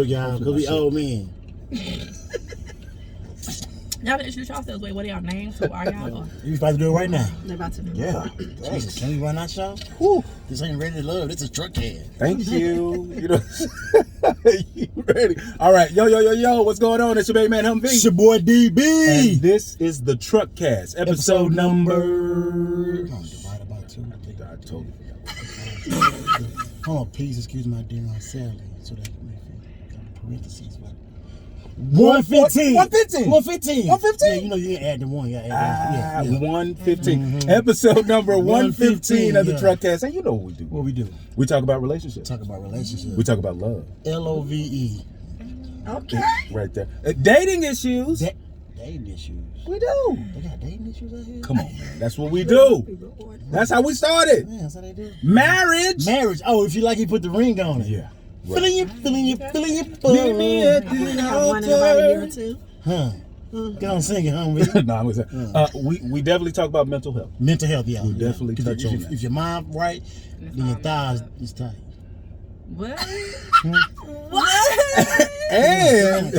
Y'all, because we old men. Y'all can introduce yourselves. Wait, what are y'all names? Who are y'all? You about to do it right now. They're about to do it. Yeah. Jesus, can we run our show? Whew. This ain't Ready to Love. This is Truck Head. Thank you. You know, you ready? All right, yo, what's going on? It's your baby man Humvee. It's your boy DB. And this is the Truck Cast, episode number. Divided by 2. I totally Hold on, please excuse my dear Aunt Sally, so that can make parentheses. 115. 115. 115. 115. Yeah, you know you didn't add the one. Yeah. 115. Mm-hmm. Episode number 115 of the yeah. Truck Cast. And you know what we do. What we do? We talk about relationships. Talk about relationships. We talk about love. LOVE. Okay. Right there. Dating issues. Dating issues. We do. They got dating issues out here? Come on, man. That's what we do. That's how we started. Yeah, that's how they do. Marriage. Oh, if you like, you put the ring on it. Yeah. Right. Feeling you. Meet me at the One in about a year or altar. two. Huh. Go on, sing it, homie. No, I'm gonna say, we definitely talk about mental health. Mental health, yeah. We definitely touch on that. If your mind right, then your thighs is tight. What? And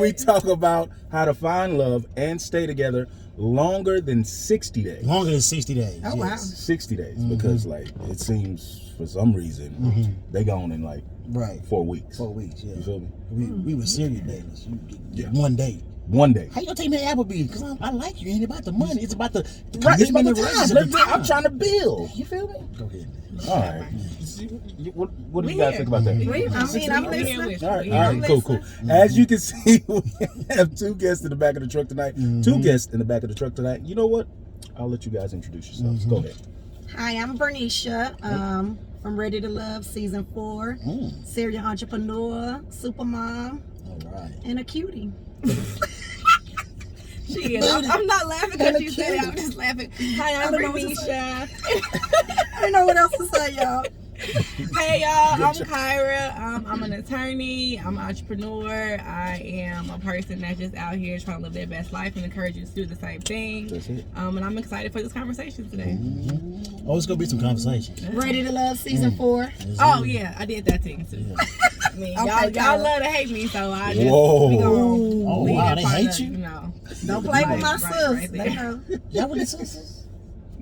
we talk about how to find love and stay together longer than 60 days. Longer than 60 days. Oh, wow. 60 days, because like it seems for some reason they gone in like Right. 4 weeks. 4 weeks, yeah. You feel me? We were serious dating. Yeah. One day. One day. How you gonna take me to Applebee's? Because I like you. It ain't about the money. It's about the Right, it's about commitment the and time. relationship. I'm trying to build. You feel me? Go ahead. All right. What do you guys think about that? I'm All listening. right, cool. As you can see, we have 2 guests in the back of the truck tonight. 2 guests in the back of the truck tonight. You know what? I'll let you guys introduce yourselves. Go ahead. Hi, I'm Bernicia from Ready to Love Season 4. Serial entrepreneur, super mom, All right. and a cutie. She is. I'm not laughing because you said it. I'm just laughing. Hi, I'm Bernicia. I don't know what else to say, y'all. Hey, y'all. I'm Kyra. I'm an attorney. I'm an entrepreneur. I am a person that's just out here trying to live their best life and encourage you to do the same thing. That's it. And I'm excited for this conversation today. Oh, it's gonna be some conversations. Ready to Love Season 4. Oh, yeah. I did that thing, too. Yeah. I mean, Okay, y'all love to hate me, so I just... Whoa. We gonna Oh, leave wow, that they part hate of, you? know. Don't play with my Right sis. there. They know. Y'all with the sisters?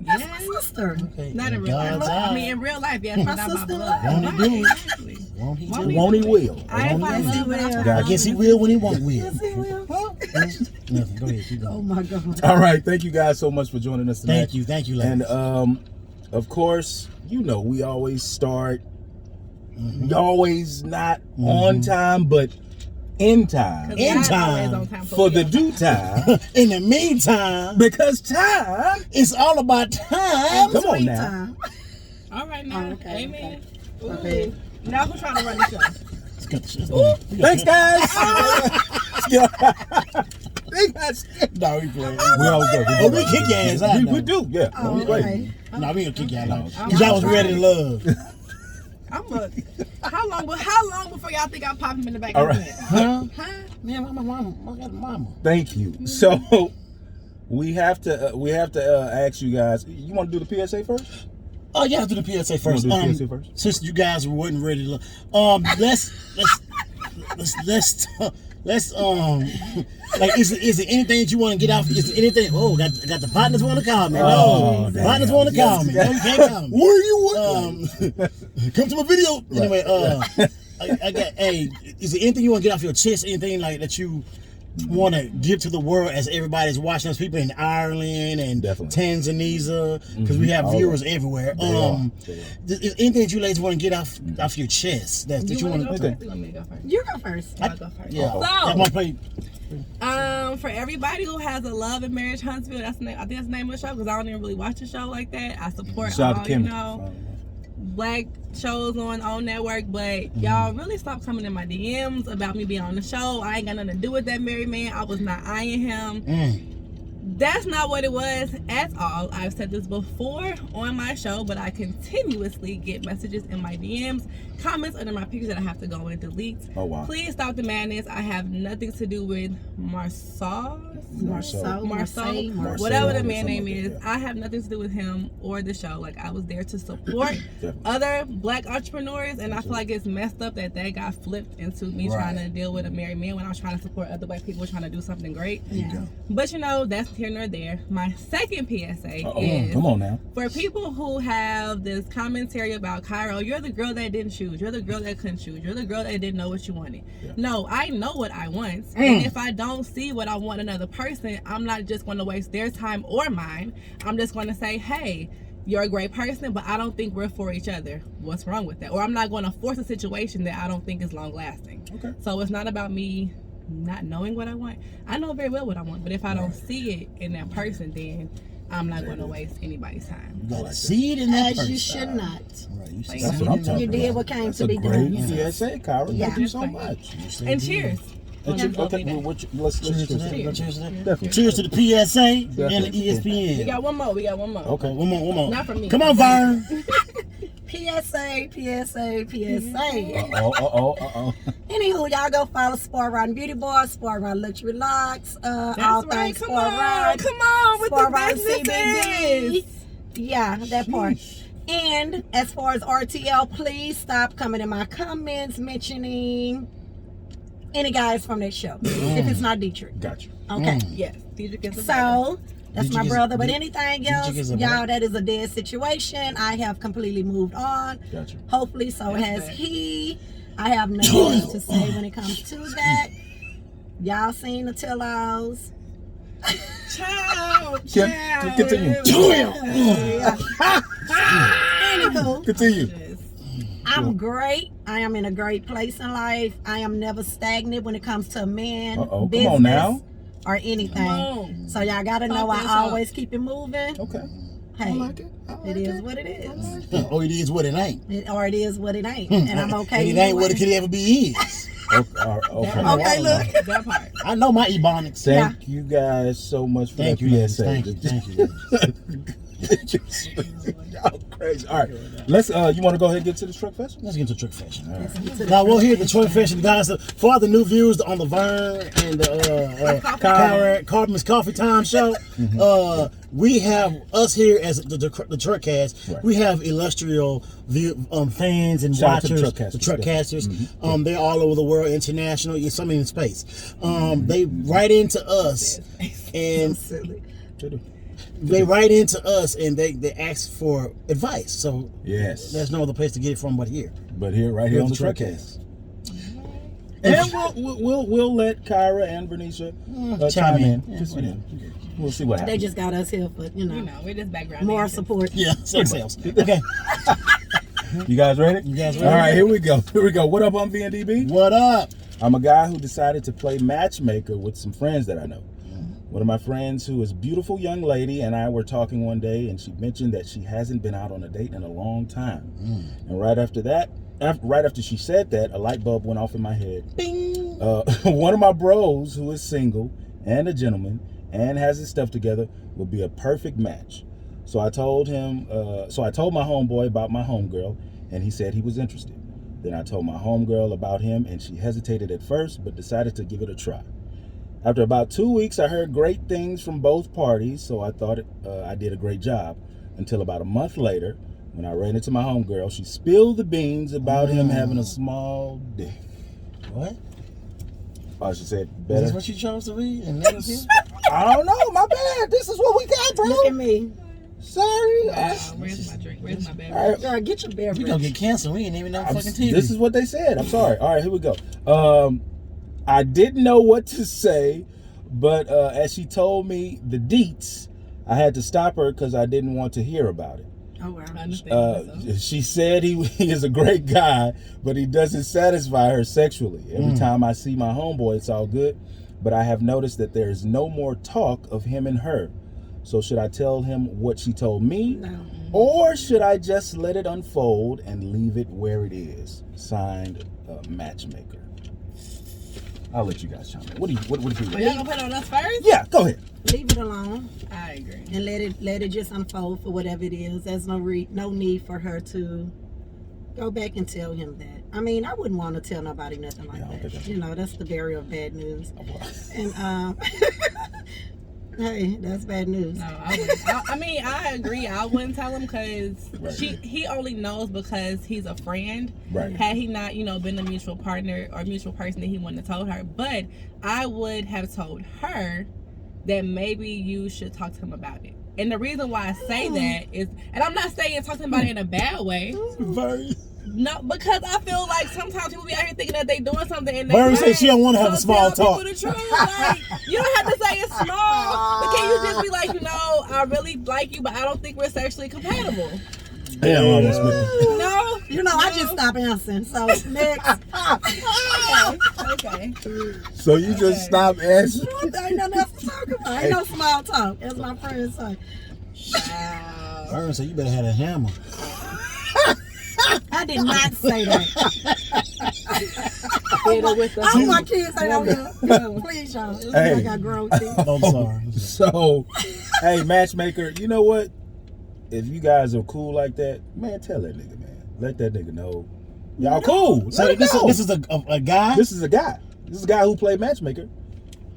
That's Yes. my sister. Okay. Not in real life. God's I eye. mean, in real life, yes, My but not my sister blood. Won't he do it? Exactly. Won't he do Won't it? Won't he will? I ain't Won't he find do love, but I'm it? trying I guess he will when he won't will. Yes, he will. Nothing. Go ahead. Keep Oh going. my God. All right. Thank you guys so much for joining us tonight. Thank you, ladies. And of course, you know we always start. Always not on time, but in time. Cause In God time. always on time For the me. due time. In the meantime, Because time. it's all about time. Come on Sweet now. time. All right now. Oh, okay, Amen. Okay. Ooh. Now who's trying to run the show? Let's cut the shit. Thanks, guys. No, we play. We always do. Oh, we kick your ass out. We do, yeah. Oh, We play. okay. No, we gonna kick y'all out. I'm Cause y'all was trying. ready to love. How long before y'all think I'll pop him in the back All of the right. head? Huh? Man, my mama. I got a mama. Thank you. So we have to ask you guys. You want to do the PSA first? Oh, yeah, do the PSA first. You wanna do the PSA first? Since you guys wasn't ready to love, let's like, is there anything that you want to get off? Is there anything? Oh, got the partners want to call me. Oh, No, partners want to call me. No, you can't call me. Where you Come to my video. Anyway, I got. Hey, is there anything you want to get off your chest? Anything like that you want to give to the world as everybody's watching us? People in Ireland and Definitely. Tanzania, because we have All viewers right. everywhere. They are. Is anything that you ladies want to get off your chest that you want to? Okay. You want me to go first? You go first. I'll go first. Yeah. So, I want to play. for everybody who has a love and marriage Huntsville, that's the name. I think that's the name of the show because I don't even really watch the show like that. I support Shout all out to Kim. black shows on network, but y'all really stop coming in my DMs about me being on the show. I ain't got nothing to do with that married man. I was not eyeing him. That's not what it was at all. I've said this before on my show, but I continuously get messages in my DMs, comments under my pictures that I have to go and delete. Oh, wow. Please stop the madness. I have nothing to do with Marceau, whatever the man name is. Yeah. I have nothing to do with him or the show. Like, I was there to support other black entrepreneurs, and I feel like it's messed up that got flipped into me trying to deal with a married man when I was trying to support other black people trying to do something great. Yeah. But you know, that's here nor there. My second PSA is come on now. for people who have this commentary about Kyra, you're the girl that didn't choose. You're the girl that couldn't choose. You're the girl that didn't know what you wanted. Yeah. No, I know what I want. And if I don't see what I want in another person, I'm not just going to waste their time or mine. I'm just going to say, hey, you're a great person, but I don't think we're for each other. What's wrong with that? Or I'm not going to force a situation that I don't think is long lasting. Okay. So it's not about me not knowing what I want. I know very well what I want, but if I don't see it in that person, then I'm not going to waste anybody's time. You gotta see it in that person. As you should not. Right, you see That's what I'm talking You did what came to be done. done. That's a great PSA, Kyra. Yeah. Thank you so much. And cheers. Okay, let's Cheers to cheers. that. Cheers. Cheers to that. Definitely. Cheers to the PSA and the Definitely. ESPN. We got one more. Okay, one more. Not from me. Come on, Vern. PSA. Uh-oh. Anywho, y'all go follow Sport Rod and Beauty Bar, Sport Rod Luxury Locks, all That's right. things Come Sport on. Rod. Come on with Sport the Rod businesses. CBD. Yeah, that part. And as far as RTL, please stop coming in my comments mentioning any guys from that show. If it's not Dietrich. Gotcha. Okay. Yes. Dietrich is a So that's my Dietrich is- brother. But Dietrich anything is else, a y'all, brother. that is a dead situation. I have completely moved on. Gotcha. Hopefully, so That's has bad. he. I have nothing else to say when it comes to that. Y'all seen the tell-alls. Child. Continue. Anywho, Continue. I'm great. I am in a great place in life. I am never stagnant when it comes to a man, Come business, on now. or anything. Come on. So y'all gotta know Talk this I up. always keep it moving. Okay. Hey, I like it. it is what it is. Oh, it is what it ain't. Or it is what it ain't. And I'm okay. And it either ain't what way. it could ever be is. Okay. Okay, look. That part. I know my ebonics. Thank you guys so much for Thank that you, ladies. PSA. Thank you. Y'all crazy. All right, let's. You want to go ahead and get to the truck fest? Let's get to truck fashion. All right. Now we'll hear the truck fashion guys. For all the new viewers on the Vern and the Kyra Carbon's Coffee Time show, we have us here as the truck cast. Right. We have illustrious fans and Shout out to watchers, the truck casters. They're all over the world, international. Some in space. They write into us and. They write into us and they ask for advice. So yes, there's no other place to get it from but here. But here, right here on the Truckcast. And we'll let Kyra and Bernicia chime in. Yeah, we'll see what happens. They just got us here for We're just background. more dancers. support. Yeah, sales. Okay. You guys ready? ready? All right, here we go. What up, I'm VNDB? What up? I'm a guy who decided to play matchmaker with some friends that I know. One of my friends, who is a beautiful young lady, and I were talking one day, and she mentioned that she hasn't been out on a date in a long time. And right after she said that, a light bulb went off in my head. Bing. One of my bros, who is single and a gentleman and has his stuff together, would be a perfect match. So I told him. So I told my homeboy about my homegirl, and he said he was interested. Then I told my homegirl about him, and she hesitated at first, but decided to give it a try. After about 2 weeks, I heard great things from both parties, so I thought I did a great job. Until about a month later, when I ran into my homegirl, she spilled the beans about him having a small dick. What? Oh, she said, Is better. this what you chose to read? And that was it? I don't know, my bad. This is what we got, bro. Look at me. Sorry. Where's my drink? Where's my beverage? All right. Girl, get your beverage. We gonna get canceled. We ain't even know fucking TV. This is what they said. I'm sorry. All right, here we go. I didn't know what to say, but as she told me the deets, I had to stop her because I didn't want to hear about it. Oh, wow. I understand. She said he is a great guy, but he doesn't satisfy her sexually. Every time I see my homeboy, it's all good, but I have noticed that there is no more talk of him and her. So should I tell him what she told me? No. Or should I just let it unfold and leave it where it is? Signed, Matchmaker. I'll let you guys chime in. What do you? Are y'all gonna put it on us first? Yeah, go ahead. Leave it alone I agree. and let it just unfold for whatever it is. There's no need for her to go back and tell him that. I mean, I wouldn't want to tell nobody nothing like that. You know, that's the barrier of bad news. And hey, that's bad news. No, I wouldn't. I mean, I agree. I wouldn't tell him because he only knows because he's a friend. Right. Had he not, been a mutual partner or mutual person that he wouldn't have told her. But I would have told her that maybe you should talk to him about it. And the reason why I say that is, and I'm not saying talk to him about it in a bad way. No, because I feel like sometimes people be out here thinking that they doing something and Vern said she don't want to have a small talk. The truth. Like, you don't have to say it's small, but can you just be like, I really like you, but I don't think we're sexually compatible. Damn, I almost missed No, I just stopped answering. So next. Okay. So you just stopped answering. Ain't nothing else to talk about. Ain't no small talk, as my friend say. Wow. Vern said you better have a hammer. I did not say that. I hope my kids ain't on here. Please, y'all. Hey. I got grown kids. I'm sorry. So, hey, matchmaker, you know what? If you guys are cool like that, man, tell that nigga, man. Let that nigga know. Y'all cool. So Let it know. this is a guy? This is a guy. This is a guy who played matchmaker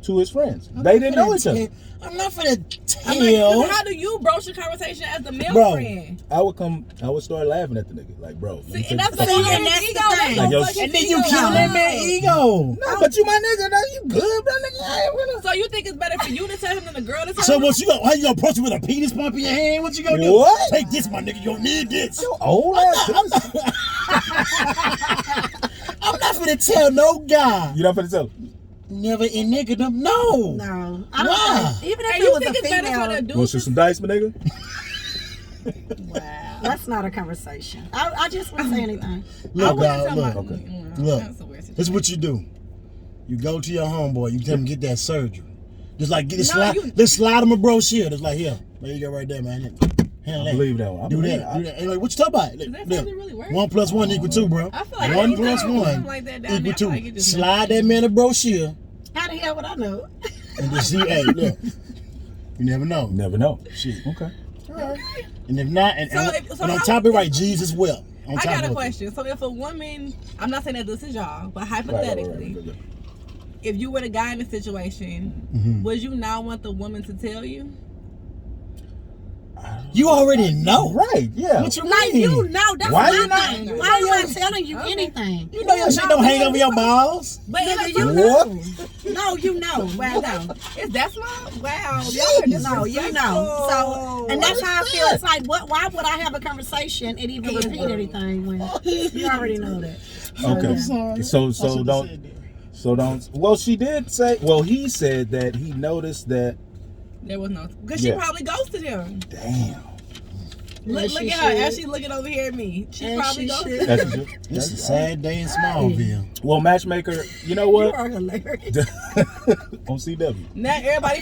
to his friends. They didn't know each other. I'm not finna tell. How do you broach the conversation as the male Bro. friend? I would start laughing at the nigga. Like, bro. let me See, take and that's the the fuck- thing. and that's Ego, the thing. Like, yo, And then you killing that man ego. No, but you my nigga. Now you good, bro, nigga. I ain't gonna... So you think it's better for you to tell him than the girl to tell So him? what how you gonna approach him with a penis pump in your hand? What you gonna do? What? Take this, my nigga. You don't need this. Yo, old ass. I'm not finna tell no guy. You not finna tell him? Never in nigga them. No. No, I don't Why? think. Even if And it you was think a it's better for the female, dude Want to shoot some dice, my nigga? Wow. that's not a conversation. I just wouldn't say anything. Look, wouldn't dog, tell look. my- Okay. Look. That's a weird This is what you do. You go to your homeboy. You tell him get that surgery. Just like just slide him a brochure. Just like here. There you go, right there, man. Handle I that. believe that one. I Do believe that. it. Do that. Anyway, what you talking about? Does that Look, surgery really work? 1 + 1 = 2, bro. I feel like 1 anything + 1 like that down there, I = feel 2. like it just Slide that man a brochure How the hell would I know? and just see. Hey, look. You never know. Never know. Shit. Okay. And if not, and on top of it, right, Jesus will. On I top got a of it. question. So if a woman, I'm not saying that this is y'all, but hypothetically, Right. if you were the guy in the situation, would you not want the woman to tell you? You already know. Right, yeah. What you Like mean? you know, that's Why my you not- thing. Why am I telling you anything? You know your shit don't hang over your balls. But Nigga, if you a- What? know. No, you know. Well, no. Is that small? Wow. No, you know. So, and that's how I feel. It's like, why would I have a conversation and even repeat anything when you already know that? Okay. sorry. So I should've don't. said that. So don't. Well, she did say. Well, he said that he noticed that. There was no, because she Yeah. probably ghosted him. Damn. Look she at her should. as she looking over here at me. She And probably she ghosted should. him. That's This is a sad day in Smallville. Well, matchmaker. You know You what? are hilarious. On CW. Now everybody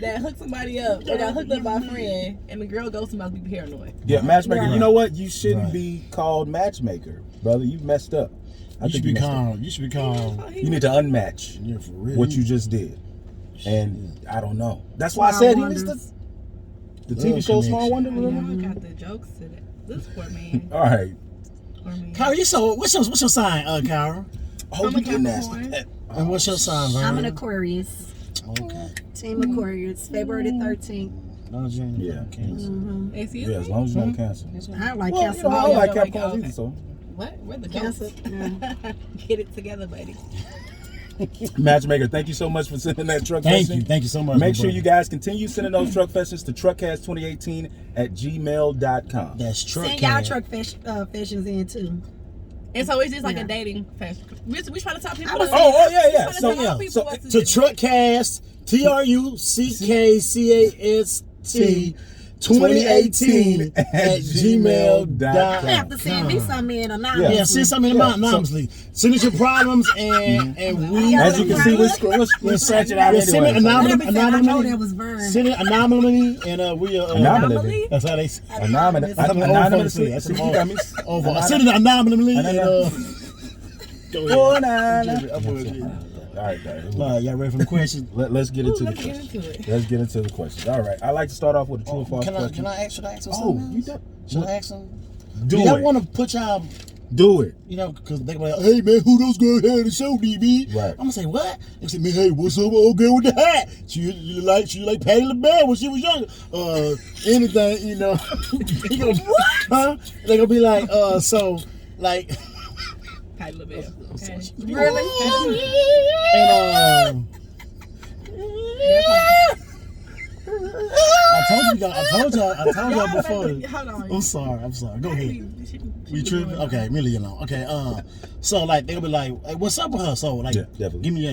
that hooked somebody up or got hooked up by a friend and the girl goes to must be paranoid. Yeah, matchmaker. Right. You know what? You shouldn't Right. be called matchmaker, brother. You messed up. I You should think be messed up. called. You should be called. You need to unmatch Yeah, for real. what you just did. And I don't know. That's why I said he needs to. The TV Love show Small connection. Wonder. Y'all Remember? got the jokes to that. This poor man. All right. Poor man. Kyra, what's your sign, Kyra? Oh, I'm you a get nasty. Capricorn. And what's your sign, Vern? I'm an Aquarius. Okay. Team Aquarius. February 13th. No, Jane. Yeah. Cancer. Excuse Yeah, as me? long as you're not cancer. I don't like Well, Cancer. you know, I Oh, don't you like don't like Capricorns it, either, so. What? We're the Cancer. ghosts. Get it together, buddy. Matchmaker, thank you so much for sending that truck Thank fishing. you. Thank you so much. Make my sure you brother. guys continue sending those truck fetches to truckcast2018@gmail.com. That's truck. Send y'all truck fashions in too. And so it's just like Yeah. a dating fashion. We try to talk people. was- to- Oh, yeah. we try to So, tell yeah. people So, what To do. Truckcast, TRUCKCAST 2018 I have to send me some in anonymously. Yeah, send something Yeah, anonymously. Send us your problems and we. As you can see, we're searching out Yeah, send it anyway. Let me say, I know anonymously. that was Vern. Send it anonymously and we Anonymously. That's how they say. Anonymous. That's what old folks say. That's what You old- got me. Send it anonymously and Go ahead. I'm bullshit. All right, guys. Y'all ready for the question? Let's get into the questions. Let's get into the questions. All right. I like to start off with a true or false question. Should I ask them Oh, something? you do. Should I ask them? Do y'all it. want to put y'all, Do it. you know, because they be like, hey man, who those girls had in the show, DB? Right. I'm gonna say what? They say, man, hey, what's up, old girl with the hat? She like Patty LaBelle when she was younger. Anything, you know. He gonna, what? Huh? They gonna be like, so like. Patty LaBelle. Okay. Really? And I told y'all before. Hold on. I'm sorry. Go ahead. We tripping? Okay, really, you know. Okay, so like they'll be like, hey, what's up with her? So like, definitely. give me your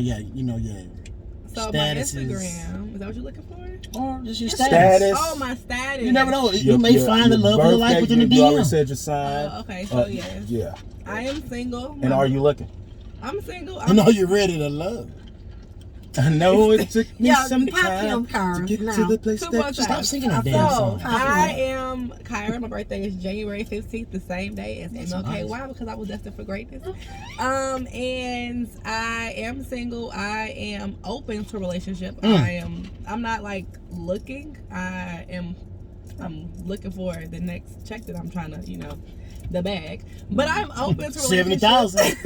So statuses. my Instagram, is that what you're looking for? Or just your Status. Oh, my status. You never know. You may find the love of your life within the You already DM. said your sign. Okay, so yes. Yeah. I am single. And are you looking? I'm single. I know you're ready to love. I know it took me Yeah, some pop him, time Kyra, to get now. to the place Two more that times. Stop singing that So, damn song. I am Kyra. My birthday is January 15th, the same day as That's MLK. nice. Why? Because I was destined for greatness. And I am single. I am open to a relationship. I'm not like looking. I'm looking for the next check that I'm trying to, the bag. But I'm open to a relationship. 70,000.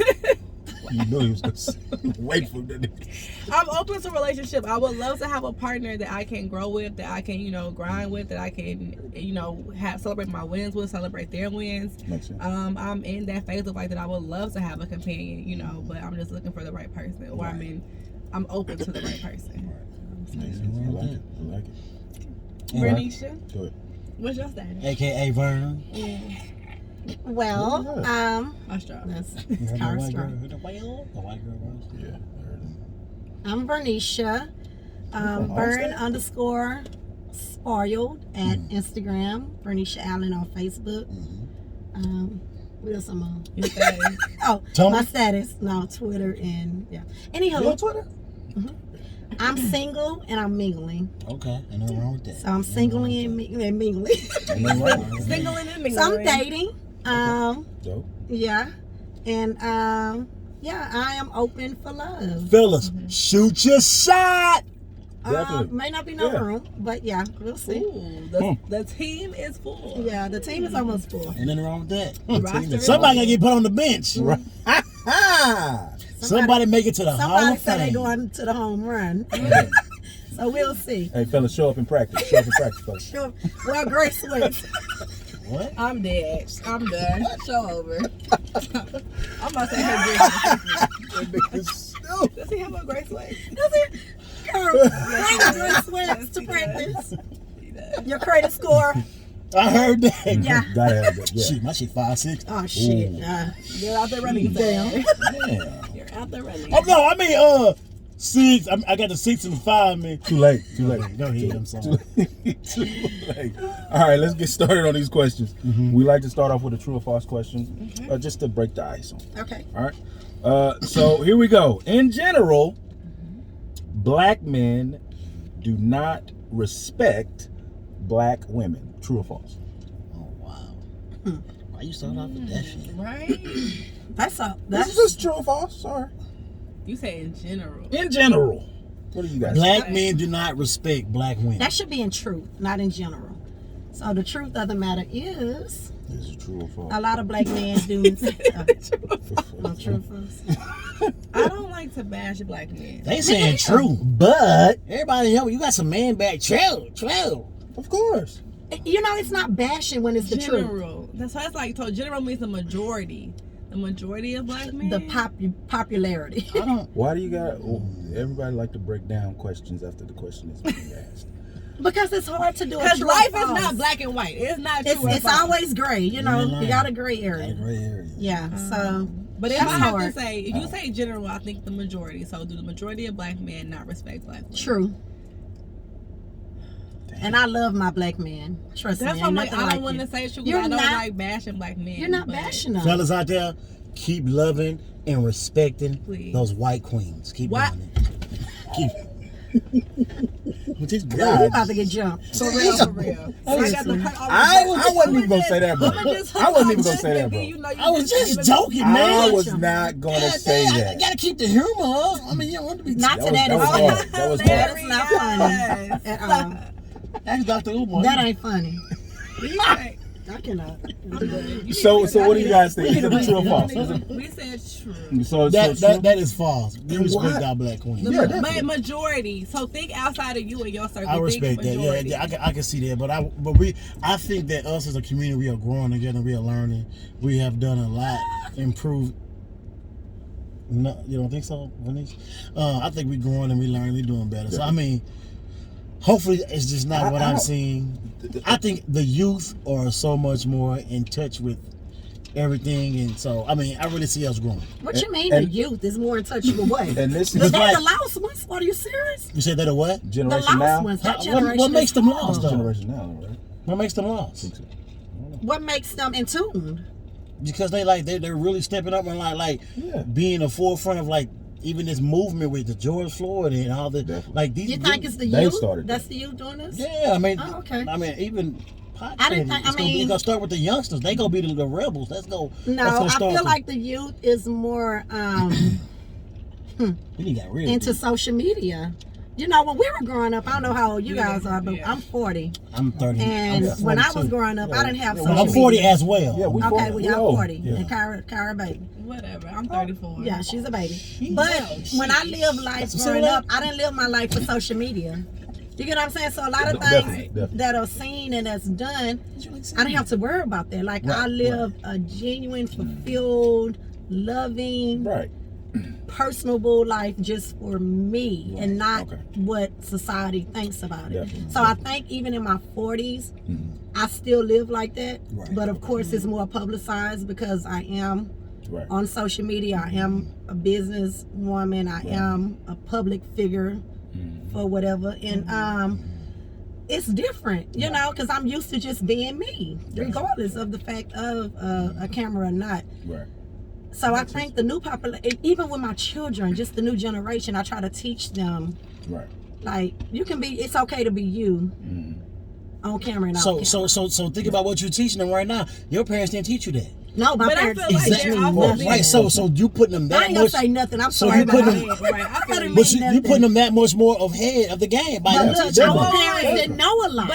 You know he was going to wait for that. I'm open to a relationship. I would love to have a partner that I can grow with, that I can, grind with, that I can, celebrate my wins with, celebrate their wins. Makes sense. I'm in that phase of life that I would love to have a companion, but I'm just looking for the right person. Or I'm open to the right person. Makes sense. I like it. Bernicia, Go ahead. what's your status? AKA Vern. Well, Australia. that's You heard our the story. white girl was? Yeah, I heard him. I'm Bernicia. Burn _spoiled at Instagram. Bernicia Allen on Facebook. What else I'm on? Your status. Oh, Tumblr? my status. No, Twitter and You on Anywho, Twitter? I'm single and I'm mingling. Okay, ain't nothing wrong with that. So I'm singling and mingling. Single and mingling. So I'm dating. Dope. Yeah. And I am open for love. Fellas, shoot your shot. Definitely. May not be no room, but yeah, we'll see. Ooh, the team is full. Yeah, the team is almost full. Ain't nothing wrong with that. Roster is Somebody full. gotta get put on the bench. Somebody make it to the Hall Somebody of said they Fame. going to the home run. So we'll see. Hey, fellas, show up in practice. Show up in practice, fellas. Sure. Well, Grace Wicks. What? I'm dead. I'm done. Show over. I'm about to say her Grace. Does he have a Grace Way? That's it. Girl, bring Grace Wicks to practice. Your credit score. I heard that. Yeah. Gotta have that. Yeah. Shit, my shit 5'6". Oh, shit. You're out there running. Damn. Yeah. You're out there running. Oh no, I mean 6. I got the 6 and the 5, man. Too late. Go ahead. I'm sorry. Too late. All right, let's get started on these questions. We like to start off with a true or false question, just to break the ice on. Okay. All right. So here we go. In general, black men do not respect black women. True or false? Oh wow. Why you start off with that shit? Right? This is just true or false. Sorry. You say in general. In general, what do you guys? Black men do not respect black women. That should be in truth, not in general. So the truth of the matter is, This is true or false. a lot of black men do. No true or false. I don't like to bash black men. They saying true, but everybody know you got some man back. True. Of course. It's not bashing when it's the truth. General. That's why it's like, so general means the majority. The majority of black men. The popularity. I don't. Why do you got? Everybody like to break down questions after the question is being asked. Because it's hard to do. Because life is false. not black and white. It's not true. It's always gray. You got a gray area. Gray area. Yeah. So, But if that's I have hard. to say, if you say general, I think the majority. So do the majority of black men not respect black women? True. And I love my black men. Trust That's me. why I'm ain't like, nothing I don't like want to it. say true. You're I don't not- like bashing black men. You're not but bashing them. Fellas out there, keep loving and respecting Please. those white queens. Keep What? doing it. Keep. God, you about to get jumped. For real. I got the I wasn't even gonna say that, bro. I wasn't even gonna say that, bro. I was just joking, man. I was not gonna say that. I gotta keep the humor up. I mean, you don't want to be. Not to that That was extent. hard. That was hard. That's not funny at all. That's Dr. Umar. That ain't funny. Right. I cannot. So what do you guys think? Is it true or false? We said true. So that is false. We respect What? our black queen. Yeah, But majority. So think outside of you and your circle. I respect think that. majority. Yeah, I can see that. But I think that us as a community, we are growing together. We are learning. We have done a lot, improved. No, you don't think so, Vanish? I think we're growing and we learning. We're doing better. So I mean, hopefully it's just not what I'm seeing. I think the youth are so much more in touch with everything, and so I mean, I really see us growing. What you mean the youth is more in touch with what? And this Is is that the lost ones? Are you serious? You said that a what? The generation lost now. ones. That What generation. makes them is lost, gone. though? Generation now, right? What makes them lost? What makes them in tune? Because they're really stepping up and like Yeah. being the forefront of like even this movement with the George Floyd and all the Definitely. like these. You think it's the They youth? started That's that. the youth doing this? Yeah, I mean, Oh, okay. I mean, even pot I didn't it's think- gonna, gonna start with the youngsters. They gonna be the rebels. Let's go. No, that's gonna I start feel the- like the youth is more you got real into deep. social media. You know, when we were growing up, I don't know how old you guys are, but Yeah. I'm 40. I'm 30. And I'm when I 42. was growing up, I didn't have social I'm 40 media. as well. Yeah, we Okay, 40. well, We y'all old. 40. Yeah. And Kyra baby. Whatever. I'm 34. Yeah, she's a baby. But when I lived life That's growing what's up, I didn't live my life for social media. You get what I'm saying? So a lot of Definitely, things definitely. that are seen and that's done, I didn't have to worry about that. Like I lived a genuine, fulfilled, loving, Right. personable life just for me Right. and not Okay. what society thinks about it. Definitely. So I think even in my 40s, Mhm. I still live like that. Right. But of course, it's more publicized because I am Right. on social media. I am a business woman. I am a public figure Mhm. for whatever. And it's different, you know, because I'm used to just being me, regardless of the fact of a camera or not. Right. So I think the new population, even with my children, just the new generation, I try to teach them, Right. like, you can be, it's okay to be you Mhm. on camera and off So camera. so think about what you're teaching them right now. Your parents didn't teach you that. No, my But I parents feel like teach me they're also nothing. being- Right. So you putting them I that ain't gonna much. say nothing. I'm So sorry you put about them- that. Right. I feel But you. But you putting them that much more ahead of the game by But them look, teaching our them. parents didn't know a lot.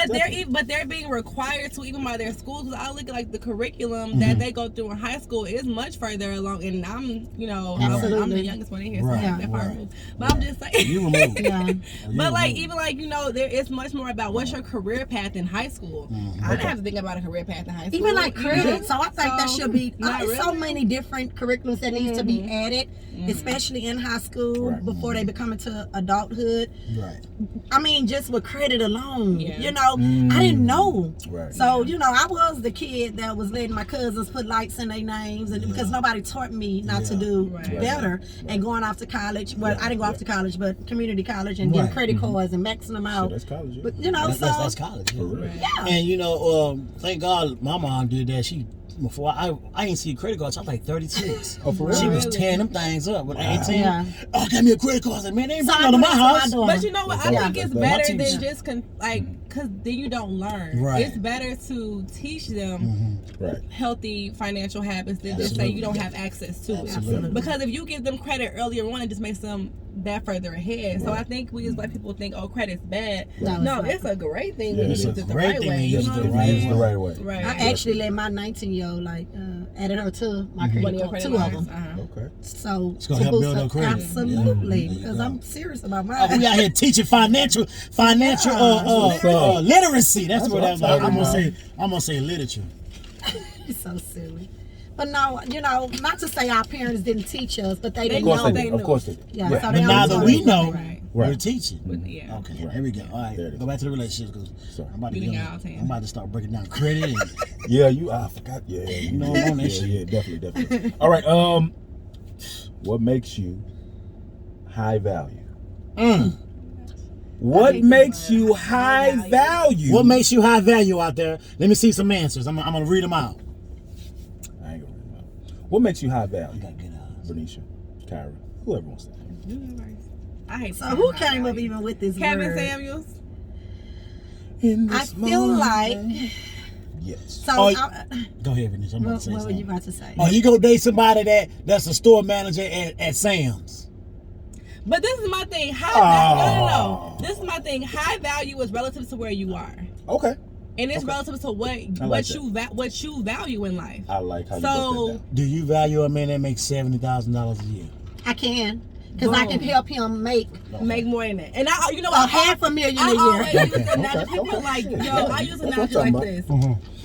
But they're being required to, even by their schools. Because I look at like the curriculum that they go through in high school is much further along. And I'm, you know, I'm the Absolutely. youngest one in here, so Right, that part right. moves. But I'm just saying. You removed. Yeah. But like even like you know there is much more about what's your career path in high school. I didn't have to think about a career path in high school. Even like you know? credit. So I think that should be, Not there's so really. many different curriculums that needs to be added, especially in high school Right. before they become into adulthood. Right. I mean, just with credit alone, Yeah. you know, I didn't know. Right. So, you know, I was the kid that was letting my cousins put lights in their names and because nobody taught me not to do Right. better and going off to college. Well, I didn't go off to college, but community college and getting Right. credit cards and maxing them Shit, out. that's college. Yeah. But, you know, That's so, college. For real. yeah. And you know, thank God my mom did that. She before I didn't see credit cards. I was like 36. Oh, for real? She was Really? tearing them things up with 18. Yeah. Oh, give me a credit card. I said, man, they ain't So bring I none to do my that to my house. daughter. But you know what? I Yeah. think it's Yeah. better My than teacher. just because then you don't learn. Right. It's better to teach them Right. healthy financial habits than just say you don't have access to Absolutely. it. Because if you give them credit earlier on, it just makes them that further ahead. So I think we as black people think, oh, credit's bad. No, No, it's it's a great thing Yeah, when you it's use a it the great right thing way. when you You use know it what the I'm right saying? It's the right way. Right. I actually let my 19-year-old added her to my One of credit your card, credit 2 of lines. them. Okay. So It's gonna to help boost build her- her credit. Absolutely, Yeah. because I'm serious about Oh, we mine. out here teaching financial literacy. That's what I'm like. I'm gonna say literature. You're so silly. But no, you know, not to say our parents didn't teach us, but they Of didn't course know. they did. Of course they did. Yeah, so But they now always that told we us. know, Right. we're teaching. Yeah. Okay, Right. here we go. All right, There it is. go back to the relationship because Sorry. I'm about to Beating get out hands. I'm about to start breaking down credit. And, Yeah, I forgot. Yeah, you know, I'm on that yeah, shit. yeah, definitely. All right. What makes you high value? What makes you high value? what makes you high value out there? Let me see some answers. I'm gonna read them out. I ain't gonna read them out. What makes you high value? You gotta get out. Bernicia, Kyra, whoever wants that. I hate. So who came up even with this Kevin word? Samuels. I feel like. Yes. So go ahead, Vanessa. I'm about to say what were you something. about to say? Oh, you go date somebody that's a store manager at Sam's. But this is my thing. No. This is my thing. High value is relative to where you are. Okay. And it's relative to what you value in life. I like how you broke that down. Do you value a man that makes $70,000 a year? I can. Because I can help him make more than that. And I, you know, $500,000 a year. People are like, I use analogy like this.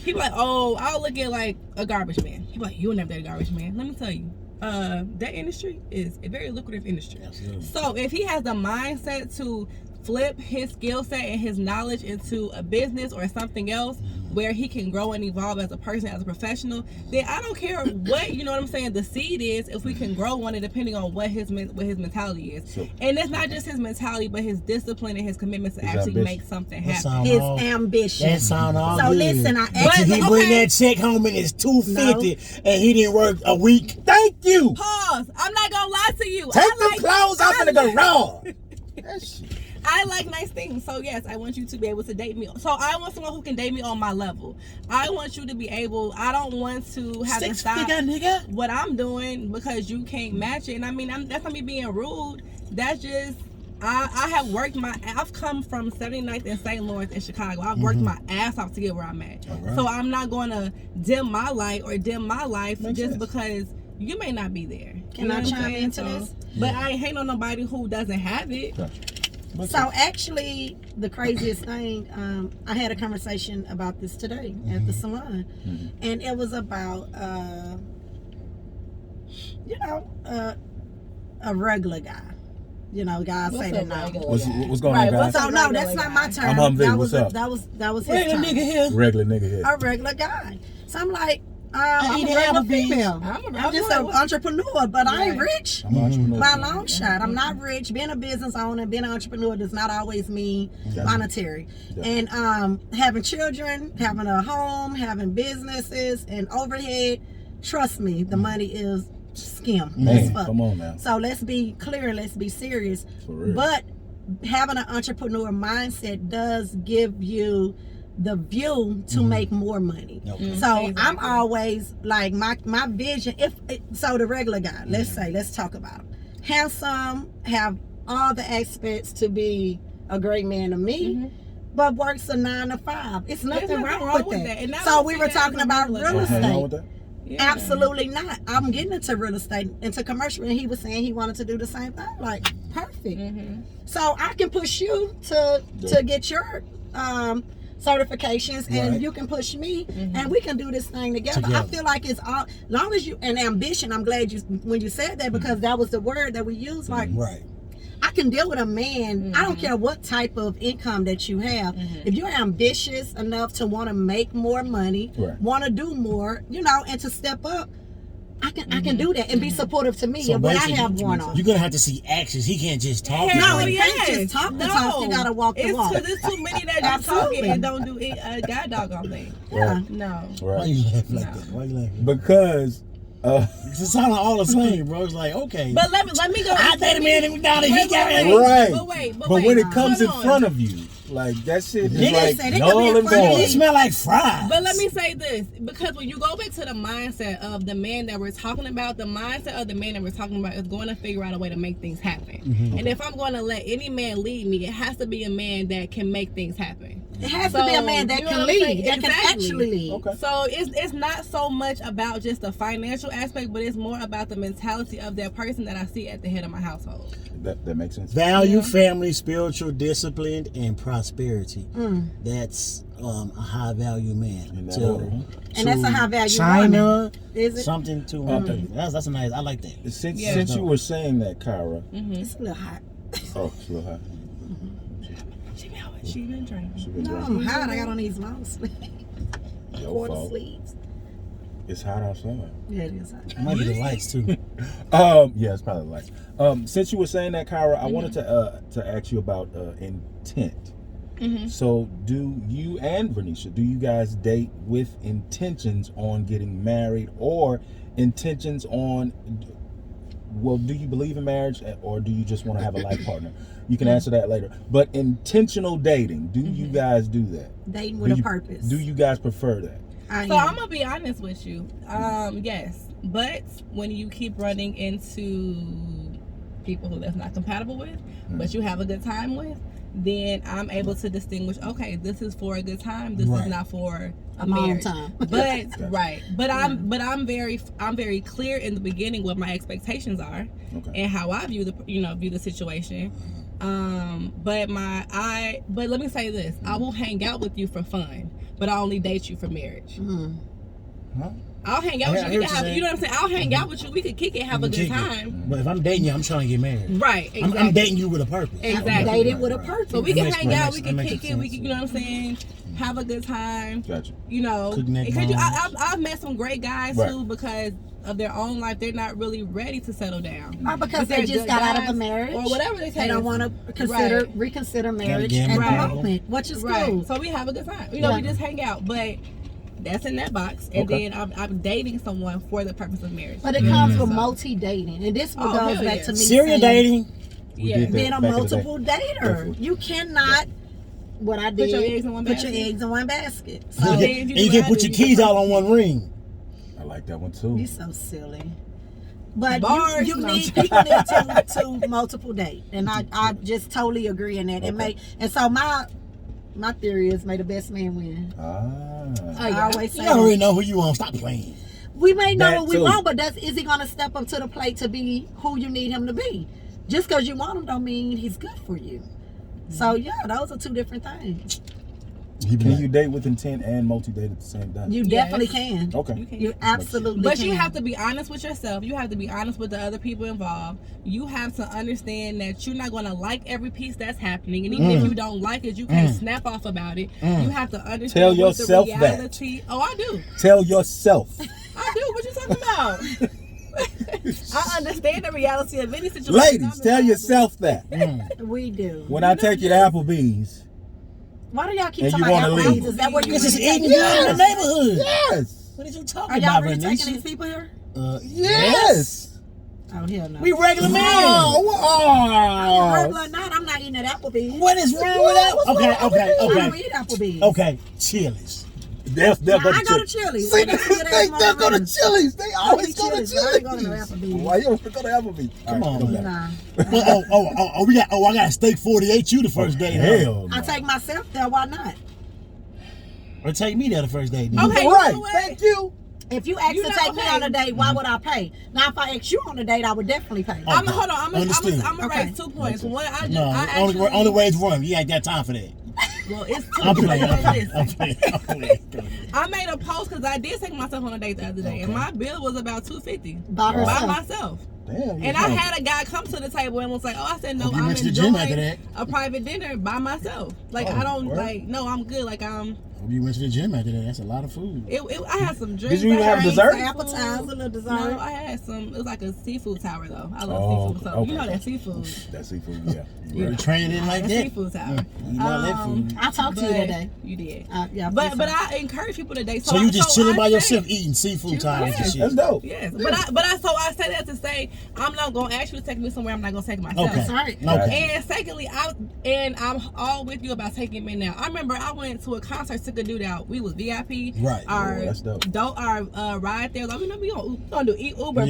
People like, I'll look at like a garbage man. People like, you'll never date a garbage man. Let me tell you, that industry is a very lucrative industry. Absolutely. So if he has the mindset to flip his skill set and his knowledge into a business or something else where he can grow and evolve as a person, as a professional, then I don't care what, you know what I'm saying, the seed is, if we can grow on it depending on what his mentality is. So, and it's not just his mentality, but his discipline and his commitment to actually make something happen. His ambition. That sound all so good. Listen, he bring that check home and it's $250 and he didn't work a week. Thank you. Pause. I'm not gonna lie to you. Take the clothes out in the garage. That shit. I like nice things. So yes, I want you to be able to date me. So I want someone who can date me on my level. I want you to be able, I don't want to have to stop what I'm doing because you can't match it. And I mean, that's not me being rude. That's just, I have worked I've come from 79th and St. Lawrence in Chicago. I've worked my ass off to get where I'm at. Right. So I'm not going to dim my light or dim my life because you may not be there. Can I chime into this? But I ain't hating on nobody who doesn't have it. Gotcha. So actually, the craziest thing, I had a conversation about this today at the salon, and it was about, a regular guy. You know, guys say that now. What's going on, guys? So no, that's not my term. I'm Humvee. What's up? That was his Regular term. nigga here. Regular nigga here. A regular guy. So I'm like, I'm a regular female. I'm just an entrepreneur, but I ain't rich I'm an entrepreneur. by a long shot. I'm not rich. Being a business owner, being an entrepreneur does not always mean monetary. And having children, having a home, having businesses and overhead, trust me, the money is skim. Man, come on now. So let's be clear, let's be serious. For real. But having an entrepreneur mindset does give you the view to make more money. So I'm always like my vision. So the regular guy, let's talk about him. Handsome, have all the aspects to be a great man to me, but works a 9 to 5. It's nothing wrong with that. And So we were talking about real estate. Yeah. Absolutely not. I'm getting into real estate, into commercial, and he was saying he wanted to do the same thing. Like, perfect. So I can push you to get your certifications, and you can push me, and we can do this thing together. I feel like it's all, long as you, and ambition, I'm glad when you said that, because that was the word that we used. Like, I can deal with a man. I don't care what type of income that you have. If you're ambitious enough to want to make more money, want to do more, and to step up, I can do that and be supportive to me and what I have going on. You're gonna have to see actions. He can't just talk. No, he can't just talk the talk. You gotta walk the walk. There's too many that just talking and don't do a god doggone thing. No. Why you laughing like that? Why you laughing? Because it sounds all the same, bro. It's like, okay. But let me go. I dated a man and down and he got it. Right. But when it comes in front of you, like that shit is like null and void. It smell like fries. But let me say this, because when you go back to the mindset of the man that we're talking about, the mindset of the man that we're talking about is going to figure out a way to make things happen. And if I'm going to let any man lead me, it has to be a man that can make things happen. It has to be a man that can lead, that can actually lead. Okay. So it's not so much about just the financial aspect, but it's more about the mentality of that person that I see at the head of my household. That makes sense. Value, family, spiritual discipline, and prosperity. That's a high value man. In that order, huh? And that's a high value China, woman. Is it? something to that's a nice. I like that. Since you were saying that, Kyra, It's a little hot. oh, it's a little hot. She been drinking. No, I'm hot. I got on these long sleeves. Your Quarter fault. sleeves. It's hot outside. Yeah, it is hot. It might be the lights too. Yeah, it's probably the lights. Since you were saying that, Kyra, I wanted to ask you about intent. So, do you and Vernisha, do you guys date with intentions on getting married or intentions on well, do you believe in marriage or do you just want to have a life partner? You can answer that later. But intentional dating, do you guys do that? Dating with a purpose. Do you guys prefer that? I'm gonna be honest with you. Yes, but when you keep running into people who that's not compatible with, but you have a good time with, then I'm able to distinguish. Okay, this is for a good time. This is not for a marriage. Time. But but I'm very clear in the beginning what my expectations are and how I view the situation. But let me say this: I will hang out with you for fun, but I only date you for marriage. Huh? I'll hang out with you. We can have, you know what I'm saying? I'll hang out with you. We could kick it, have a good time. But if I'm dating you, I'm trying to get married. Right. Exactly. I'm dating you with a purpose. Exactly. Dating with a purpose. So we can hang out. We can kick it. We can, you know what I'm saying? Have a good time. Gotcha. You know, I've met some great guys too because of their own life. They're not really ready to settle down. Or because they just got out of a marriage. Or whatever they don't want to reconsider marriage at the moment, which is cool. So we have a good time. You know, we just hang out. But that's in that box. And then I'm dating someone for the purpose of marriage. But it comes with multi-dating. And this goes back to me serial dating. Being a multiple dater. You cannot... What I did, put your eggs in one basket. So and you can put your keys all on one ring. I like that one too. You're so silly. But you need people need to multiple date, and I just totally agree in that. And so my theory is may the best man win. I always say you already know who you want. Stop playing. We may know what we want, but is he gonna step up to the plate to be who you need him to be? Just because you want him don't mean he's good for you. So yeah, those are two different things. Can you date with intent and multi-date at the same time? You definitely can. Okay. You absolutely but can. You have to be honest with yourself. You have to be honest with the other people involved. You have to understand that you're not going to like every piece that's happening. And even if you don't like it, you can't snap off about it. You have to understand Tell yourself the reality. Oh, I do. Tell yourself. I do. What you talking about? I understand the reality of any situation. Ladies, tell yourself that. We do. When I take you to Applebee's. Why do y'all keep And talking about Applebee's? Is that what you're just eating in the neighborhood? Yes. What are you talking Are about? y'all really taking these people here? Yes. Oh, hell no. We regular men. Oh. Regular night, I'm not eating at Applebee's. What is wrong with that? I don't eat Applebee's. Okay, Chili's. They'll go I go to Chili's. See, they'll go to Chili's. They always go to Chili's. I go to Applebee's. Why you don't go to Applebee's? Come on, man. Nah. I got a steak 48 you the first day. Hell I take myself there. Why not? Or take me there the first day. Okay, right. Thank you. If you ask to take me on a date, why would I pay? Now, if I ask you on a date, I would definitely pay. Hold on. I'm gonna raise 2 points. One, only way is one. You ain't got time for that. Well, it's 2 I'm playing. I made a post because I did take myself on a date the other day, and my bill was about $250 by myself. Damn, and I had a guy come to the table and was like, "Oh," I said, "No, I'm enjoying a private dinner by myself. Like I don't no, I'm good. Like You went to the gym after that. That's a lot of food. I had some drinks. Did you even have dessert? Appetizer, a little dessert. No, I had some. It was like a seafood tower though. I love seafood. So you know that seafood. That seafood, yeah. You trained in like that. Seafood tower. You know that food. I talked to you that day. You did. Yeah. But I encourage people today. So you just chilling by yourself eating seafood towers and shit. That's dope. Yes. I say that to say I'm not gonna ask you to take me somewhere I'm not gonna take myself. That's right. Okay. And secondly, I'm all with you about taking men out. I remember I went to a concert, took a dude out. We was VIP. Right. That's dope. Our ride there, like we gonna do Uber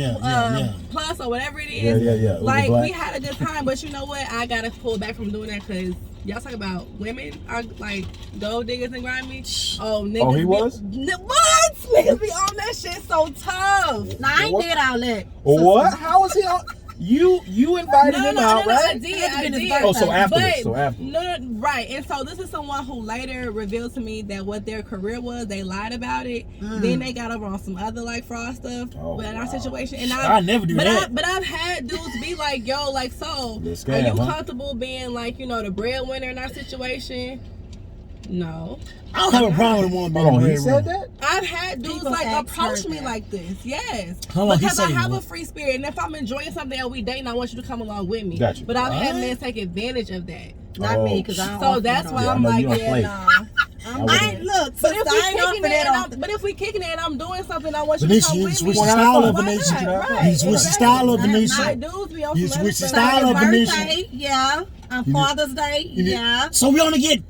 Plus or whatever it Yeah. is. Like we had a good time, but you know what? I gotta pull back from doing that because y'all talk about women are like gold diggers and grimy. Oh, niggas. Oh, he was? What? Niggas be on that shit so tough. Nah, I ain't did all that. What? How was he on? You invited him out, right? I did. Oh, so afterwards. No, right. And so this is someone who later revealed to me that what their career was, they lied about it. Then they got over on some other like fraud stuff. But in our situation, and I never do that. But I've had dudes be like, "Yo, like, so are you comfortable being like, the breadwinner in our situation?" No. I don't have a problem with one being a breadwinner. He said that? I've had dudes approach me like this, yes. Because I have a free spirit, and if I'm enjoying something and we dating, I want you to come along with me. Gotcha. But I've had men take advantage of that. Not me, because I don't. So that's why I'm like, Look, But if I ain't up for that. but if we kicking it and I'm doing something, I want you Venetia, to come you with switch me. the style of Why Venetia. not? Right. You switch the style of Venetia. My dudes be on You some switch the other style stuff. of Venetia. Birthday, yeah. On Father's Day, yeah. So we only get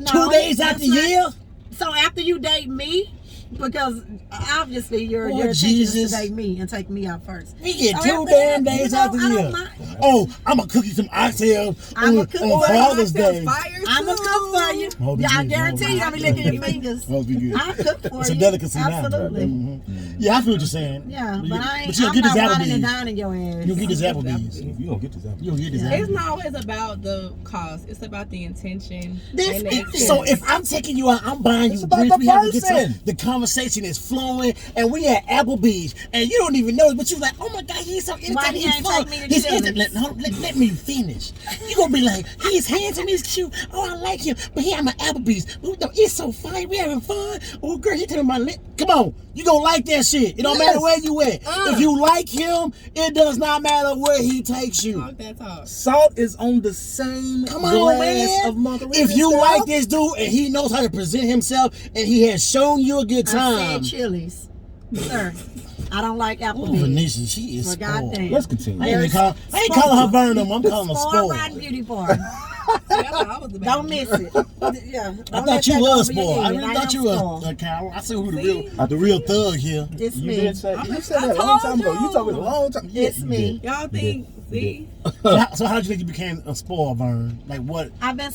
2 days out the year? So after you date me, because obviously your Oh, intention is Jesus. to date me and take me out first. We get So 2 after damn that, days you know, out the I don't year. mind. Oh, I'm gonna cook you some oxtails I'ma on cook Father's Day. I'm gonna cook for you. Oh, Yeah, I good. guarantee you, I'll be licking your fingers. Oh, be good. I'll cook for It's you. a delicacy now. Absolutely. Yeah, I feel what you're saying. Yeah, but I ain't. you I'm don't get not this whining and Applebee's. dining your ass. You don't get this Applebee's. You don't get this out. You don't get this Yeah. It's Applebee's. not always about the cost. It's about the intention. This and the is- experience. So if I'm taking you out, I'm buying It's you about drinks. the We have a good person. time. The conversation is flowing, and we at Applebee's, and you don't even know it, but you're like, oh my God, he's so entertaining. Why he He's ain't fun. take me to He's Chili's? let me finish. You gonna be like, he's handsome, he's cute. Oh, I like him, but he at my Applebee's. It's so funny. We having fun. Oh, girl, he telling my lip. Come on, you gonna like that shit. It don't matter where you at. If you like him, it does not matter where he takes you. Talk that talk. Salt is on the same Come on, glass man. of margarita. If you stuff. like this dude and he knows how to present himself and he has shown you a good I time. said Chili's, sir. I don't like Oh, Applebee's. Venetia, she is Well, spoiled. goddamn. Let's continue. I ain't calling her Burnham. I'm calling her Spoiled spoiled. rotten beauty bar. I was the Don't miss it. Yeah. I don't let thought you that was go over your spoiled. I head. really I thought am you was spoiled. Carol. I see who See? the real thug here. It's You me. did say you said I that a long told time ago. You you. told me a long time. Yeah, It's you me. did. Y'all think, see? So how'd you think you became a spoiled, Vern? Like what? I've been.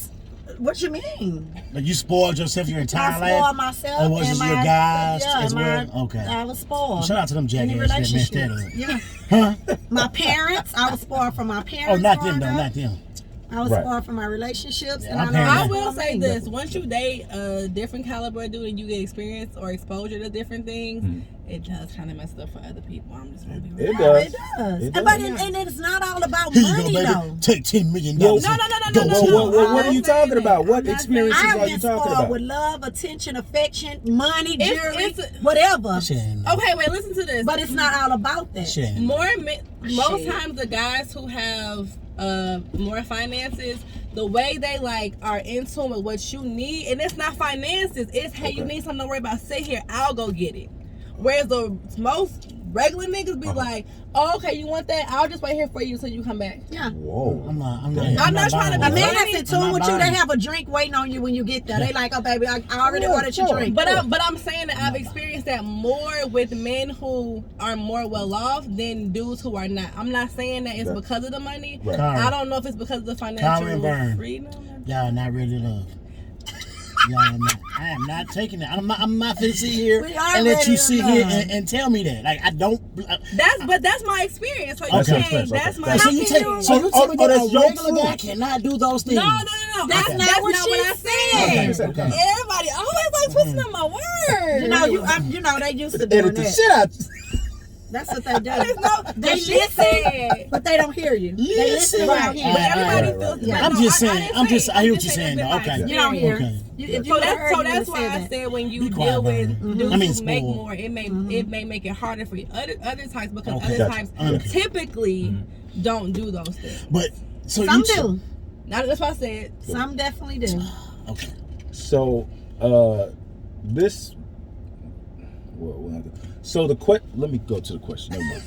What you mean? Like you spoiled yourself your entire I life? spoiled myself. Or was and it your guys yeah, as well? Okay. I was spoiled. Shout out to them In jackasses that messed that relationships. up. Yeah. Huh? My parents. I was spoiled from my parents. Oh, not them growing though, up. not them. I was Right. spoiled from my relationships, Yeah, and my I know parents- I that's will what say mean. this: once you date a different caliber dude and you get experience or exposure to different things, it does kind of mess it up for other people. I'm just gonna be real. It Yeah, does. it does. It But does. and it's not all about Here you money go, baby. though. Take $10 million. Well, No. What are you talking about? What I'm not experiences I've are been you talking spoiled about? with love, attention, affection, money, It's- jewelry, it's- whatever. Shit ain't Okay, wait. Listen to this. But it's not all about that. Shit ain't Most Shit. times the guys who have more finances, the way they like are in tune with what you need, and it's not finances, it's hey, you need something to worry about, sit here, I'll go get it. Whereas the most regular niggas be like, oh, okay, you want that, I'll just wait here for you until you come back. Yeah. Whoa. I'm not trying to buying be A that. man that's in I'm tune not with you, buying they have a drink waiting on you when you get there. They like, oh baby, I already Yeah, ordered your sure. drink. But I'm saying that I've experienced that more with men who are more well off than dudes who are not. I'm not saying that it's Right. because of the money. Right. I don't know if it's because of the financial Kyra Vee. freedom. Y'all not ready to love. Y'all are not. I am not taking it. I'm not finna sit here We are and let ready you to sit here love. and tell me that. Like I don't. That's my experience. So Okay. you saying Experience, that's okay. my So you tell me that that's a your regular guy truth. cannot do those things. No. That's Okay. not what I she said. said. Okay. Everybody always like twisting up my words. You know, they used to doing Edit the that. shit out. That's what they do. They They listen, listen. but they don't hear you. They listen, Listen. right here. But everybody Right, feels. right. but I'm no, just I saying. didn't I'm say just. it. I hear I'm what you're just saying it's though. been my Okay. You don't hear. Okay. If So you that's heard, you that's would why say I that. said when you Be quiet, deal with Vern. dudes I mean, who make spoiled. more, it may make it harder for you. Other types because Okay. other Gotcha. types Okay. typically don't do those things. But so Some you do. That's what I said. Some definitely do. Okay. So, this. Well, so let me go to the question. Never mind.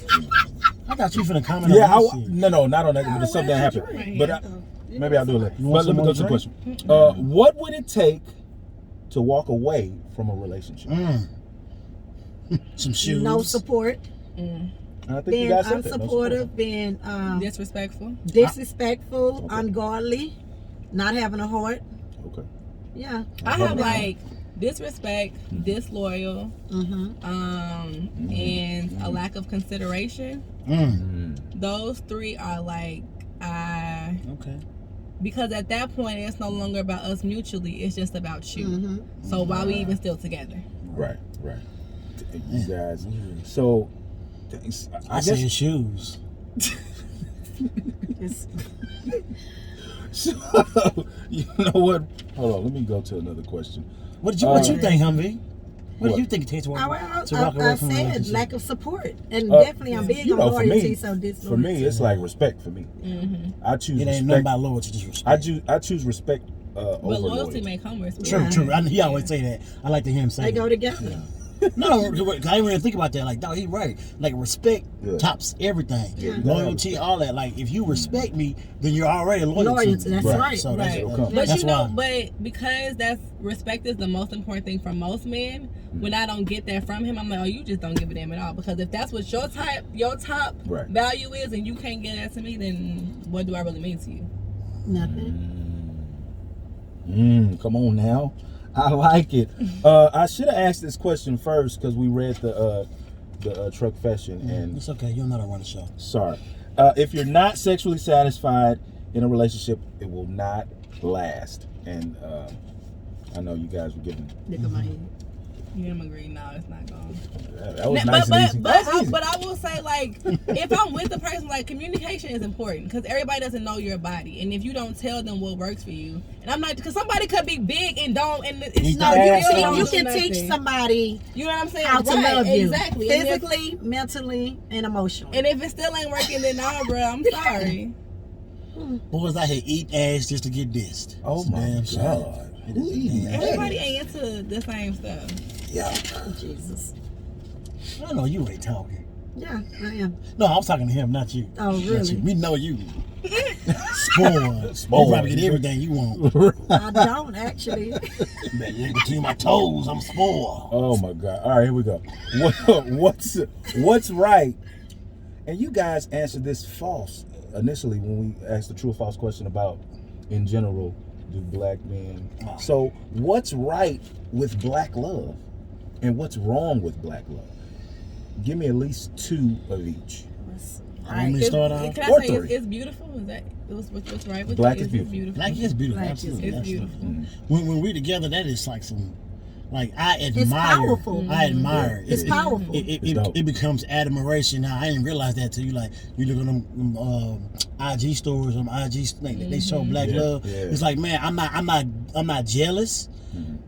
I thought you finna comment Yeah, on this shit. no, not on that. But it's something that happened. drink? But maybe I'll do it later. You want But let me some go to the more question. What would it take to walk away from a relationship? Some shoes. No support, I think you being guys said that. No support. unsupportive, being Disrespectful. disrespectful, Okay. ungodly, not having a heart. Okay. Yeah. I have like disrespect, disloyal, and a lack of consideration. Those three are like Okay. because at that point it's no longer about us mutually, it's just about you. So why we even still together? Right. You guys. So, I said shoes. It's, So, you know what? Hold on. Let me go to another question. What you think, Humvee? What do What? you think it takes to walk I away from a said relationship? lack of support, and definitely I'm big on for loyalty. me, So disloyalty. for me, it's like respect for me. I choose It ain't nothing respect. about loyalty, just respect. I choose respect But loyalty may come with True. He always say that. I like to hear him say They that. go together. Yeah. No, I didn't really think about that. Like, dog, he's right. Like, respect tops everything. Yeah. Loyalty, all that. Like, if you respect me, then you're already loyal to me. That's right. So right. But that's but because respect is the most important thing for most men, when I don't get that from him, I'm like, oh, you just don't give a damn at all. Because if that's what your top value is, and you can't get that to me, then what do I really mean to you? Nothing. Come on now. I like it. I should have asked this question first because we read the truck fashion and it's okay. You'll know how to run the show. Sorry. If you're not sexually satisfied in a relationship, it will not last. And I know you guys were getting. Look at my head. Yeah, I'm agreeing. No, it's not going. That was nice and easy. But I will say, like, if I'm with the person, like, communication is important because everybody doesn't know your body, and if you don't tell them what works for you, and I'm not, because somebody could be big and don't, and it's no, not. You can teach somebody. You know what I'm saying? How to love you, exactly, physically, mentally, and emotionally. And if it still ain't working, then nah, bro, I'm sorry. Boys out here eat ass just to get dissed. Oh my God. Who eating ass? Everybody ain't into the same stuff. Yeah. Jesus. I know you ain't talking. Yeah, I am. No, I was talking to him, not you. Oh, really? Not you. We know you. Spoiled. You probably get everything you want. I don't, actually. Between my toes, I'm spoiled. Oh, my God. All right, here we go. What's right? And you guys answered this false initially when we asked the true or false question about, in general, do black men. So, what's right with black love? And what's wrong with black love? Give me at least two of each. Let me start out. Can I say it's beautiful? Is that what's right with black you? is beautiful. Black is beautiful. Black absolutely. It's beautiful. When we're together, that is like some. Like I admire. It's powerful. I admire. It's powerful. It becomes admiration. Now I didn't realize that till you look at them IG stories, them IG they show black love. Yeah. It's like, man, I'm not jealous,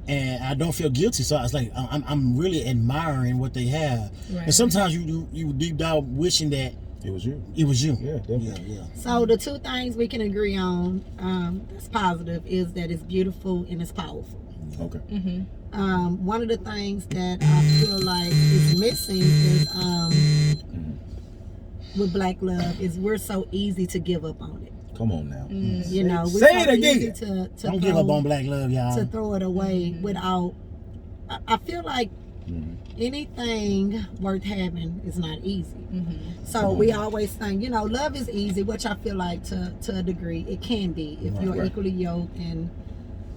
and I don't feel guilty. So it's like I'm really admiring what they have. Right. And sometimes you deep down wishing that it was you. It was you. Yeah, definitely. Yeah. So the two things we can agree on that's positive is that it's beautiful and it's powerful. Okay. One of the things that I feel like is missing is with black love is we're so easy to give up on it. Come on now. You know, we're say so it again. easy to don't give up on black love, y'all. To throw it away without. I feel like anything worth having is not easy. So we always think, love is easy, which I feel like to a degree it can be if you're equally yoked and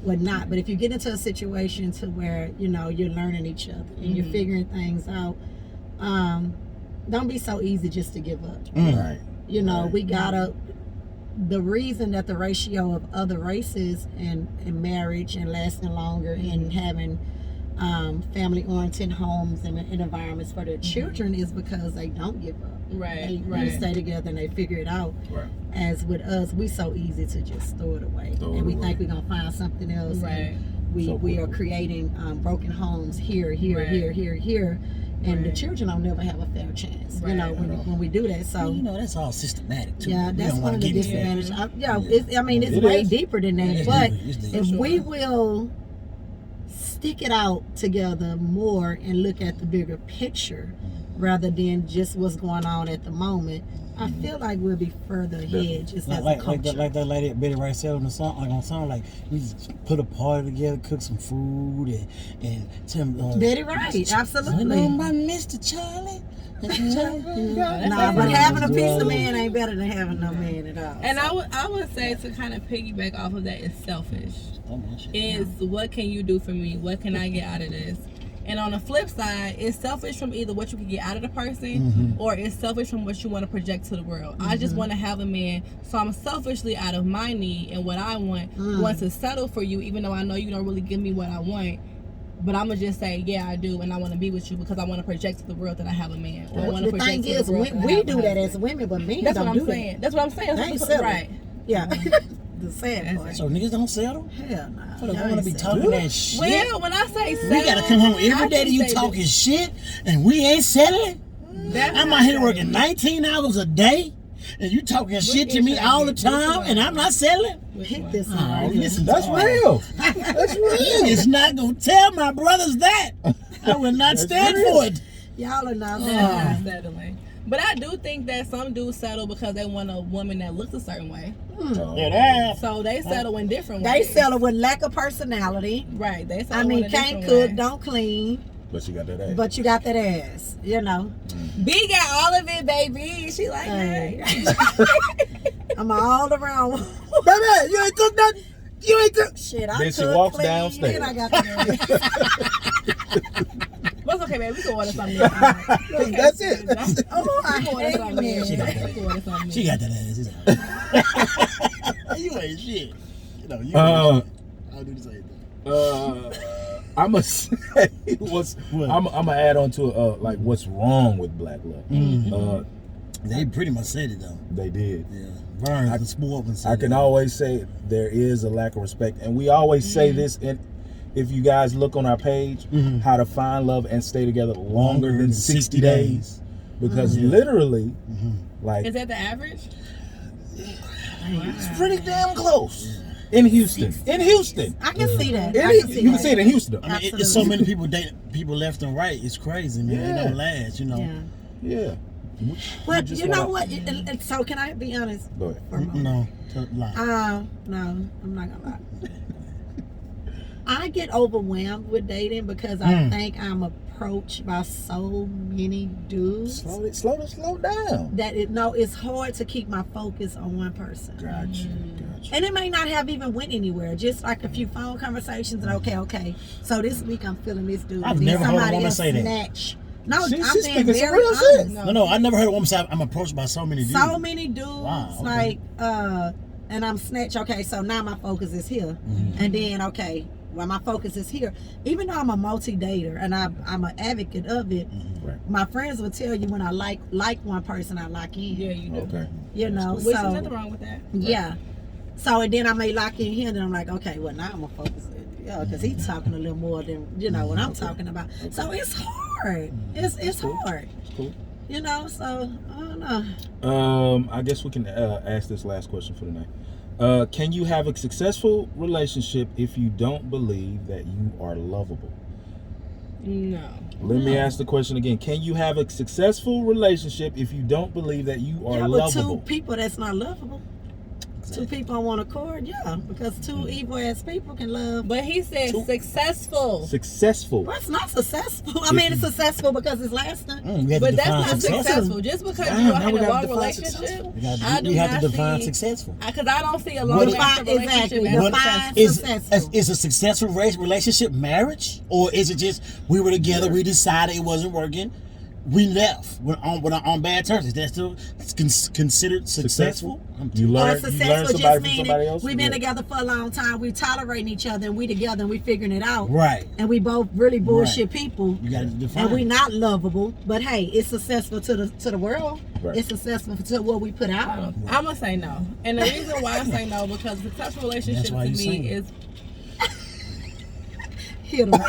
whatnot. But if you get into a situation to where you're learning each other and you're figuring things out, don't be so easy just to give up. Right. We gotta. The reason that the ratio of other races in marriage and lasting longer and having family-oriented homes and environments for their children is because they don't give up. Right. They stay together and they figure it out. Right. As with us, we so easy to just throw it away, and we think we're gonna find something else. Right. And we are creating broken homes here, and the children don't never have a fair chance. Right. When we do that. So that's all systematic too. Yeah, that's one of the disadvantages. It's It way is. deeper than that. But if we will stick it out together more and look at the bigger picture rather than just what's going on at the moment, I feel like we'll be further ahead just as a culture. Like that lady Betty Wright said on the song, like we just put a party together, cook some food, and tell them. Betty Wright, absolutely. My Mr. Charlie. But having a piece of man ain't better than having no man at all. And I would say, to kind of piggyback off of that, is selfish. Is what can you do for me? What can I get out of this? And on the flip side, it's selfish from either what you can get out of the person or it's selfish from what you want to project to the world. I just want to have a man, so I'm selfishly out of my need and what I want to settle for you, even though I know you don't really give me what I want. But I'm going to just say, yeah, I do, and I want to be with you because I want to project to the world that I have a man. Or I want to the project thing to is, the world we do that as women, but men That's don't what I'm do saying. that. That's what I'm saying. They ain't selling. Right. Yeah. The sad part. So niggas don't settle? Hell no. So they want to be talking that shit? Well, when I say settle, we gotta come home every day to you talking shit, and we ain't settling? I'm out here working 19 hours a day, And you talking shit to me all the time, and I'm not selling? Hit this Oh, one. listen, That's real. That's real. It's not gonna tell my brothers that. I will not stand for it. Y'all are not That's not settling. But I do think that some dudes settle because they want a woman that looks a certain way. So they settle in different ways. They settle with lack of personality. Right. They settle I mean, in a can't different cook, way. don't clean, But you got that ass. but you got that ass, you know. B got all of it, baby. She like that. I'm all around. Baby, you ain't cooked nothing. You ain't cooked. Shit, I Then she cook, walks clean, downstairs. and I got that ass. But it's okay, baby. We can order something. That's it. Oh, I hate She got men. that. She got that ass. You ain't shit. You know, you ain't shit. I'll do the same thing. I'ma say I'ma add on to like what's wrong with black love. They pretty much said it though. They did. Yeah. Vern can spoil up and say I can always say there is a lack of respect, and we always say this. And if you guys look on our page, how to find love and stay together longer than 60 days, because literally, like Is that the average? it's pretty damn close. In Houston. In Houston. I can see that. In I can see you can that. see it in Houston. I mean, it's so many people date people left and right. It's crazy, man. It don't last, you know. Yeah. Yeah. But you know what? So can I be honest? Go ahead. For a moment? No, lie. No, I'm not gonna lie. I get overwhelmed with dating because I think I'm approached by so many dudes Slow down. that it's hard to keep my focus on one person. Gotcha. And it may not have even went anywhere. Just like a few phone conversations and okay. So this week I'm feeling this dude. I've and then never heard a somebody woman else say that. snatch. No, She's I'm being speaking some very real shit. honest. No, I never heard a woman say I'm approached by so many dudes. So many dudes, Wow, okay. like, and I'm snatched. Okay, so now my focus is here, and then well, my focus is here. Even though I'm a multi-dater and I'm an advocate of it, Right. my friends will tell you when I like one person, I lock in. Yeah, you do. Okay. You know, Which is so nothing wrong with that. yeah. So and then I may lock in here, and then I'm like, okay, well now I'm gonna focus. Because he's talking a little more than what I'm talking about. So it's hard. It's hard. It's cool. You know, so I don't know. I guess we can ask this last question for tonight. Can you have a successful relationship if you don't believe that you are lovable? No. Let me ask the question again. Can you have a successful relationship if you don't believe that you are Yeah, but lovable? two people that's not lovable. Two people on one accord, yeah. Because two evil ass people can love. But he said successful. Successful. Well, it's not successful. I mean, it's successful because it's lasting. We have to But that's define not successful. successful. Just because Damn, you now are in we a gotta long define relationship, successful. We have to define successful. Because I don't see a long What- lasting relationship Exactly. as Define successful. Is a successful relationship marriage, or is it just we were together, we decided it wasn't working, we left, we're on bad terms? Is that still considered successful? You learn Successful somebody just from meaning somebody else? we've been Yeah. together for a long time. We tolerating each other, and we together, and we figuring it out. Right. And we both really bullshit Right. people. You got to define. And we not lovable, but hey, it's successful to the world. Right. It's successful to what we put out. I'm gonna say no, and the reason why I say no because a successful relationship That's to why you me single. is Hit them.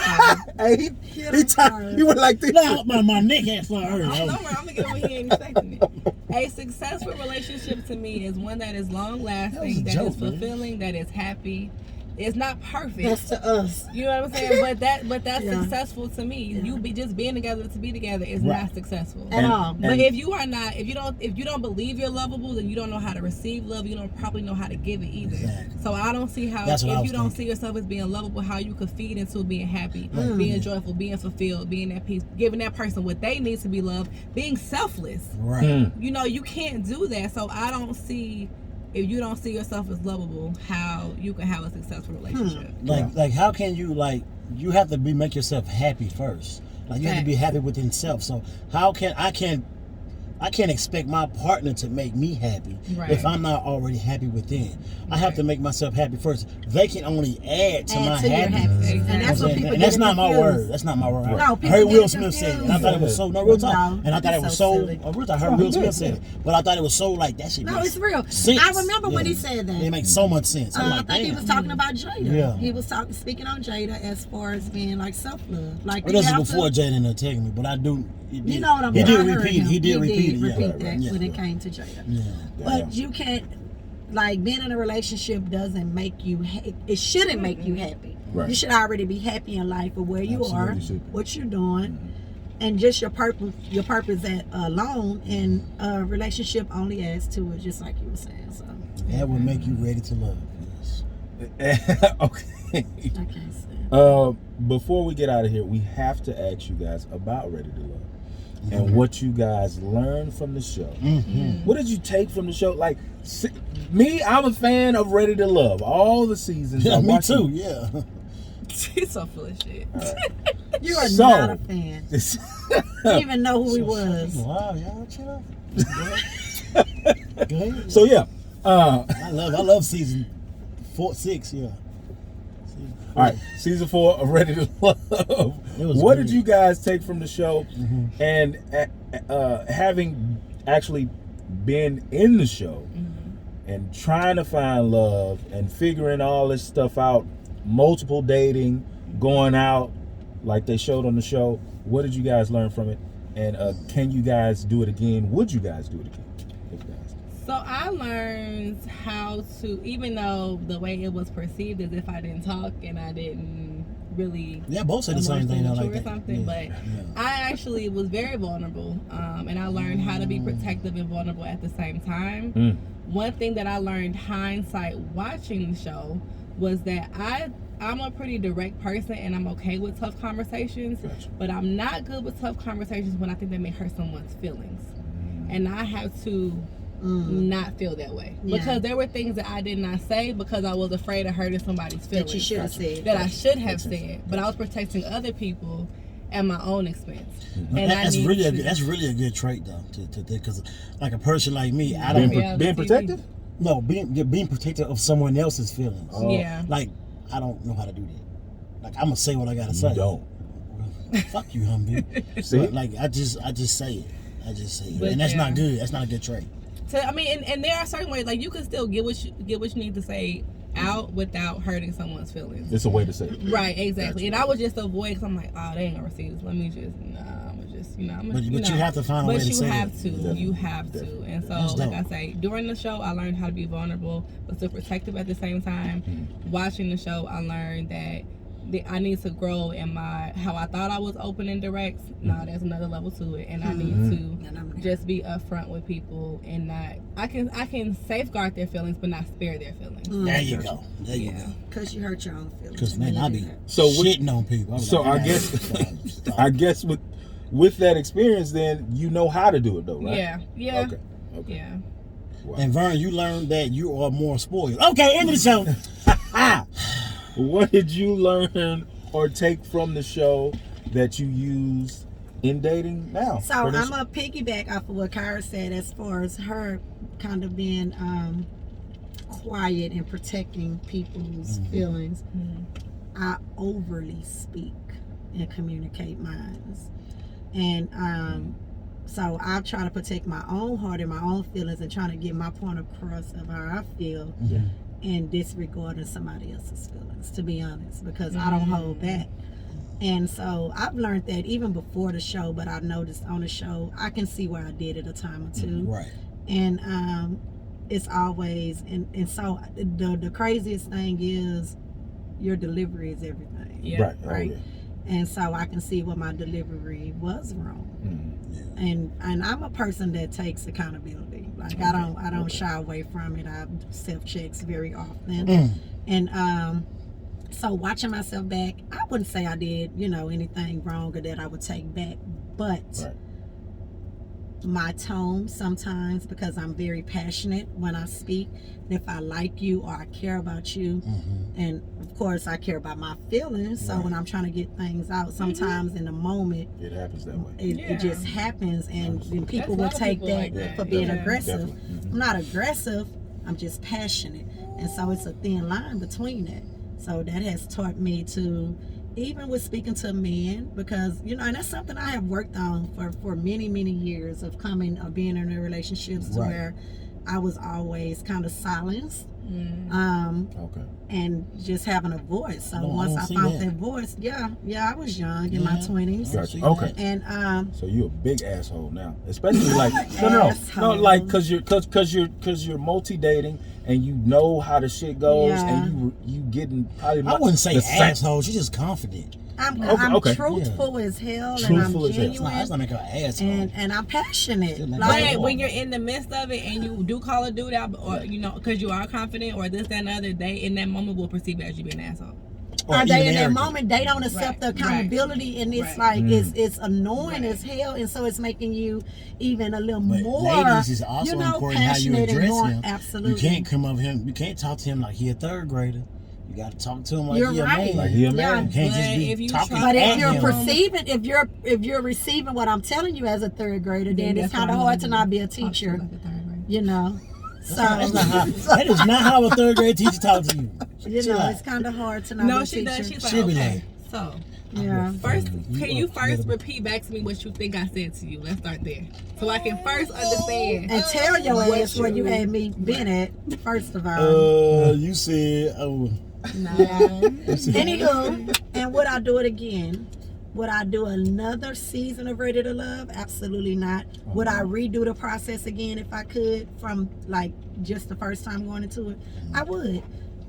Hey, he went like this. No, my neck had fly hurt. I'm gonna get over here and second it. A successful relationship to me is one that is long lasting, that is fulfilling, that is happy. It's not perfect. That's to us. You know what I'm saying? But that's Yeah. successful to me. You just being together to be together is Right. not successful. At all. But if you don't believe you're lovable, then you don't know how to receive love. You don't probably know how to give it either. Exactly. So I don't see how That's what I if was you don't thinking. see yourself as being lovable, how you could feed into being happy, being joyful, being fulfilled, being at peace, giving that person what they need to be loved, being selfless. Right. You know, you can't do that. So I don't see, if you don't see yourself as lovable, how you can have a successful relationship. Like how can you you have to make yourself happy first. Like you have to be happy within self. So how can I can't expect my partner to make me happy if I'm not already happy within. I have to make myself happy first. They can only add to my to your happiness. happiness. Exactly. And that's what people And get that's not my confused. word. That's not my word. No, I people heard get Will it Smith say it, and I confused. thought it was so real talk. No, And I thought it it's was so so. silly. I heard Will Smith say it, but I thought it was so like that shit. No, makes it's real. sense. I remember when he said that. It makes so much sense. I'm I like, think he damn. was talking about Jada. Yeah. He was speaking on Jada as far as being like self-love. Like Well, you this is have before to, Jada and tagging me, but I do. You know what I'm He saying? did I heard repeat. him. He did repeat did repeat that Yeah. when it came to Jada. Yeah. But you can't, like, being in a relationship doesn't make you, it shouldn't make you happy. Right. You should already be happy in life of where you Absolutely are, should be. what you're doing, and just your purpose that alone, and a relationship only adds to it, just like you were saying. So That would make you ready to love. Yes. Okay. I can't say. Before we get out of here, we have to ask you guys about Ready to Love and what you guys learned from the show. What did you take from the show? Like, me, I'm a fan of Ready to Love. All the seasons. Yeah, I me watched too. them. Yeah. He's so full of shit. You are So- not a fan. You didn't even know who he was. Wow, y'all chill out. Go ahead. So yeah. I love season 4, 6. Yeah. All right, season 4 of Ready to Love. What did you guys take from the show? And having actually been in the show and trying to find love and figuring all this stuff out, multiple dating, going out like they showed on the show, what did you guys learn from it? And can you guys do it again? Would you guys do it again? If you guys? So I learned how to, even though the way it was perceived as if I didn't talk and I didn't really Both say the same thing. emotionally Like mature that. or something, but I actually was very vulnerable, and I learned how to be protective and vulnerable at the same time. One thing that I learned hindsight watching the show was that I'm a pretty direct person and I'm okay with tough conversations, but I'm not good with tough conversations when I think they may hurt someone's feelings. And I have to not feel that way. Because there were things that I did not say because I was afraid of hurting somebody's feelings. That you should have said. That I should have said. But I was protecting other people at my own expense. And that's really a good trait though to because like a person like me, I don't Being protective? no being protective of someone else's feelings. Yeah. Like I don't know how to do that. Like I'm gonna say what I gotta say. You don't. Well, fuck you, Humvee. See? But, like I just say it. But and that's not good. That's not a good trait. I mean, and there are certain ways, like you can still get what you need to say out without hurting someone's feelings. It's a way to say it. Right, exactly. And I would just avoid because I'm like, oh, they ain't gonna receive this. Let me just, I'm gonna just, But you have to find a way to say it. You have to. And so, That's like dope. I say, during the show, I learned how to be vulnerable, but still protective at the same time. Watching the show, I learned that I need to grow in how I thought I was open and direct. No, there's another level to it, and I need to just be upfront with people and not. I can safeguard their feelings, but not spare their feelings. There you go. There you go. Because you hurt your own feelings. Because man, I be So shitting on people. I guess with that experience, then you know how to do it though, right? Yeah. Okay. Yeah. Wow. And Vern, you learned that you are more spoiled. Okay, end of the show. What did you learn or take from the show that you use in dating now? So I'm gonna piggyback off of what Kyra said as far as her kind of being quiet and protecting people's feelings. I overly speak and communicate minds, and so I try to protect my own heart and my own feelings and trying to get my point across of how I feel. And disregarding somebody else's feelings, to be honest, because I don't hold back. And so I've learned that even before the show, but I noticed on the show, I can see where I did it a time or two. Right. And it's always, and so the craziest thing is your delivery is everything. Yeah. Right. Oh, yeah. And so I can see what my delivery was wrong. And I'm a person that takes accountability. Like I don't shy away from it. I self-checks very often. And so watching myself back, I wouldn't say I did, anything wrong or that I would take back. But my tone sometimes, because I'm very passionate when I speak, if I like you or I care about you, and of course I care about my feelings, so when I'm trying to get things out, sometimes in the moment It happens that way. it just happens, and then people will take that for being aggressive. I'm not aggressive, I'm just passionate, and so it's a thin line between that. So that has taught me to, even with speaking to men, because and that's something I have worked on for many years of being in relationships to where I was always kind of silenced, Okay. And just having a voice. So No, I once don't I see found that. that voice, yeah, I was young in my 20s. Gotcha. Okay. And So you a big asshole now, especially like no, Asshole. like cause you're multi-dating and you know how the shit goes and you getting probably. I wouldn't say the same- asshole. She's just confident. I'm Okay. truthful as hell, Truthful as and hell. I'm That's not make her an asshole. and I'm passionate. Shouldn't make But her when you're in the midst of it and you do call a dude out, or you know, because you are confident, or this, that, and the other, they in that moment will perceive it as you being an asshole. Or Are they even in that arrogant. moment? They don't accept the accountability, and it's like it's annoying as hell, and so it's making you even a little But more. ladies, it's also important how you passionate and address going- him. Absolutely. You can't come up him. You can't talk to him like he a third grader. You got to talk to him like You're he a right. man. Like he a man. Yeah. You can't just But be if you talking try- But at if you're him. perceiving, if you're receiving what I'm telling you as a third grader, then it's that's kind of what hard I'm to gonna not be a Talk to you teacher. like a third grader. You know. So That's not how, that is not how a third grade teacher talks to you. you Chill know, out. it's kind of hard to not No, be a she teacher. does. She's like, She'll be okay, like- so Yeah. first, You can you up first little- repeat back to me what you think I said to you? Let's start there, so I can first understand. And tell your What ass where you you- had me been at, first of all. You said, No. Anywho, and would I do it again? Would I do another season of Ready to Love? Absolutely not. Would I redo the process again if I could, from like just the first time going into it? I would.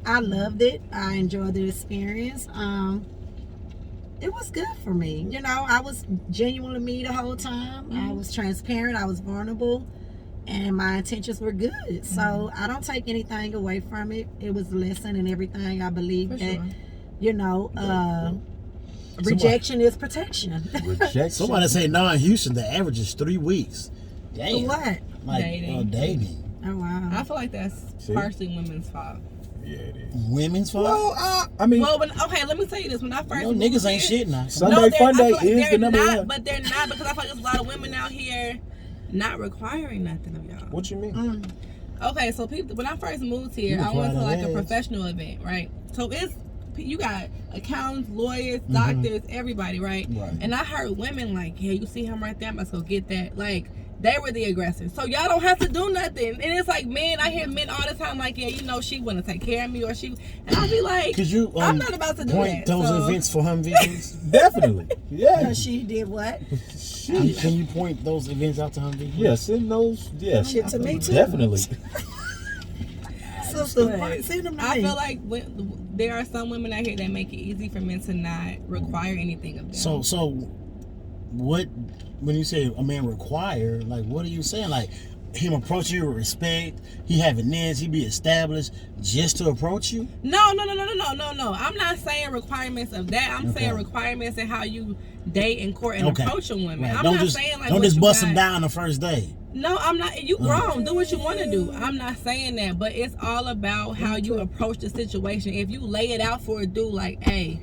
I loved it. I enjoyed the experience. It was good for me. You know, I was genuinely me the whole time. I was transparent. I was vulnerable. And my intentions were good. So I don't take anything away from it. It was a lesson and everything. I believe For that, sure. you know, rejection is protection. Rejection. somebody say, no, in Houston, the average is 3 weeks. For Damn. what? Like, Dating. dating. Oh, wow. I feel like that's See? partially women's fault. Yeah, it is. Women's fault? Well, I mean, Well, okay, let me tell you this. When I first No, moved niggas ain't here- shit now. Sunday they're- Fun I Day feel like is they're the number not, one. but they're not, because I feel like there's a lot of women out here not requiring nothing of y'all. What you mean? Okay, so people, when I first moved here, You I went to like a require professional event, right? So you got accountants, lawyers, doctors, everybody, right? Right. And I heard women like, yeah, you see him right there, I must go get that. Like, they were the aggressors. So y'all don't have to do nothing. And it's like, men, I hear men all the time like, yeah, you know, she wouldn't take care of me, or she, and I'll be like, Could you I'm not about to do point that. those so. events for Humvees? Definitely. Yeah. She did what? Can you point those events out to Humvees? Yeah, send those. Yeah. Shit to me, too. Definitely. Sisters, send them to I me. feel like there are some women out here that make it easy for men to not require anything of them. So what, when you say a man require, like, what are you saying? Like, him approach you with respect, he having this, he be established just to approach you? No. I'm not saying requirements of that. I'm saying requirements in how you date and court and approach a woman. Right. I'm Don't not just, saying like don't what just you bust got. him down the first day. No, I'm not. You grown. Do what you want to do. I'm not saying that, but it's all about how you approach the situation. If you lay it out for a dude, like, hey,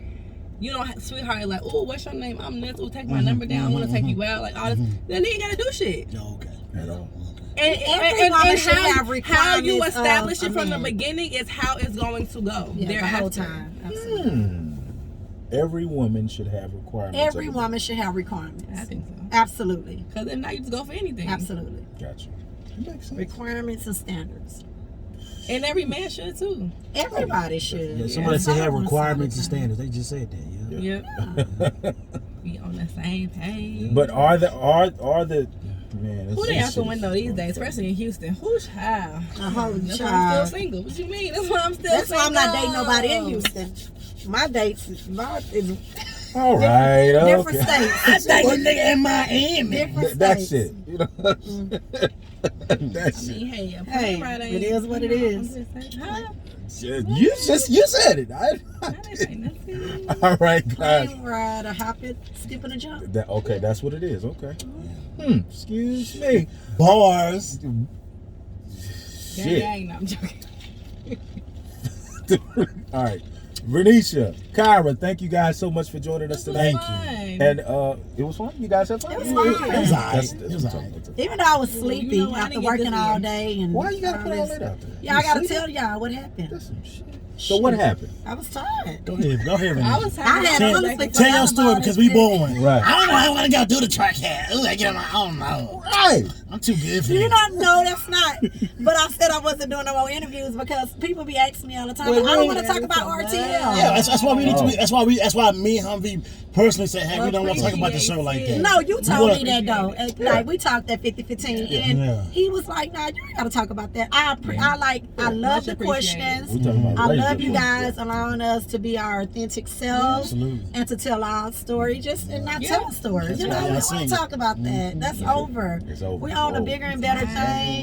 you don't, sweetheart, like, oh, what's your name? I'm this. Oh, take my number down. I want to take you out. Like all this. Then you ain't gotta do shit. No, okay. At all. And woman should have how you requirements establish of it from a the man. beginning is how it's going to go. Yeah, the thereafter. whole time. Absolutely. Every woman should have requirements. Every of- woman should have requirements. I think so. Absolutely. Because if not, you just go for anything. Absolutely. Gotcha. That makes sense. Requirements and standards. And every man should too. Everybody should. Yeah, somebody said have I don't requirements and wanna standards. They just said that, yeah. Yep. Be on the same page. But are the man? Who they out the window these days, especially in Houston? Who's child? A whole That's why I'm child. still single. What you mean? That's why I'm still That's single. why I'm not dating nobody in Houston. My dates is All right. different Okay. states. I think a nigga in Miami. Different That's states. it. You know. That's I it. mean, hey, a Hey, plane ride ain't- it is what it I'm is. just saying, huh? You said it. I didn't say nothing. All right, guys. Plane ride, a hop it, skip and a jump. Okay, that's what it is. Okay. Excuse me. Bars. Shit. Gang, no, I'm joking. All right. Renisha, Kyra, thank you guys so much for joining us today. Thank And it was fun. You guys had fun. It was fun. It was all right. That's It was what all I'm right. talking about. Even though I was sleepy You know, I after didn't get working this all year. day and Why you gotta put all this- that out there? Yeah, I gotta tell y'all what happened. That's some shit. So what happened? I was tired. Go ahead, Renisha. I was I had tired. honestly Tell your forgot story about because it. we born. Right. I don't know how I want to go do the track hat. Ooh, I get on my own. No. Right. I'm too good for You that. don't know that's not. But I said I wasn't doing no more interviews because people be asking me all the time. Wait, I don't wait. want to talk about RTL. Yeah, that's why we need to be. That's why me and Humvee personally said, hey, we don't want to talk about the show like that. No, you told wanna- me that though. Like we talked at 50-15, and Yeah. he was like, "Nah, you ain't got to talk about that." I love the questions. We talking about I love relationship you points. guys allowing us to be our authentic selves Absolutely. and to tell our story, just and not tell stories. You know, why we y'all don't want single. to talk about that. That's over. It's over. We on to Oh. bigger and better why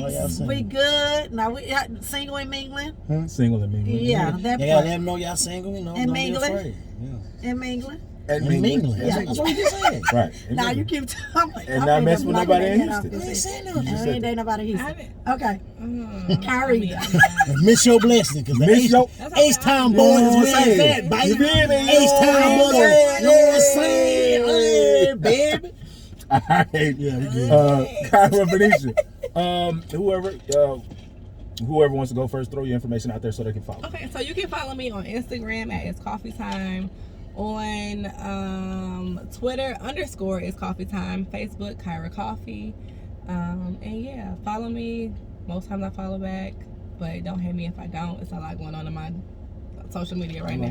y'all things. single. We good. Now we single and mingling. Single and mingling. Yeah, that You gotta let part. them know y'all single. You know, And don't be mingling. afraid. Yeah. And mingling. And And mingling. Yeah. That's what we just said. Right. And Now you mingling. keep talking. And not mess with nobody in Houston. I ain't saying I nothing. ain't dating nobody in I Houston. haven't. Okay. Kyra. Miss your blessing, because the Miss your- H-Town boys is what I said, baby. You feel me? H-Town boys, you know what I'm saying? Hey, baby. All right. Yeah, we good. Kyra Venetia. Whoever wants to go first, throw your information out there so they can follow. Okay, so you can follow me on Instagram at It's Coffee Time, on Twitter _ It's Coffee Time, Facebook Kyra Coffee, and yeah, follow me. Most times I follow back, but don't hate me if I don't. It's a lot going on in my social media right now.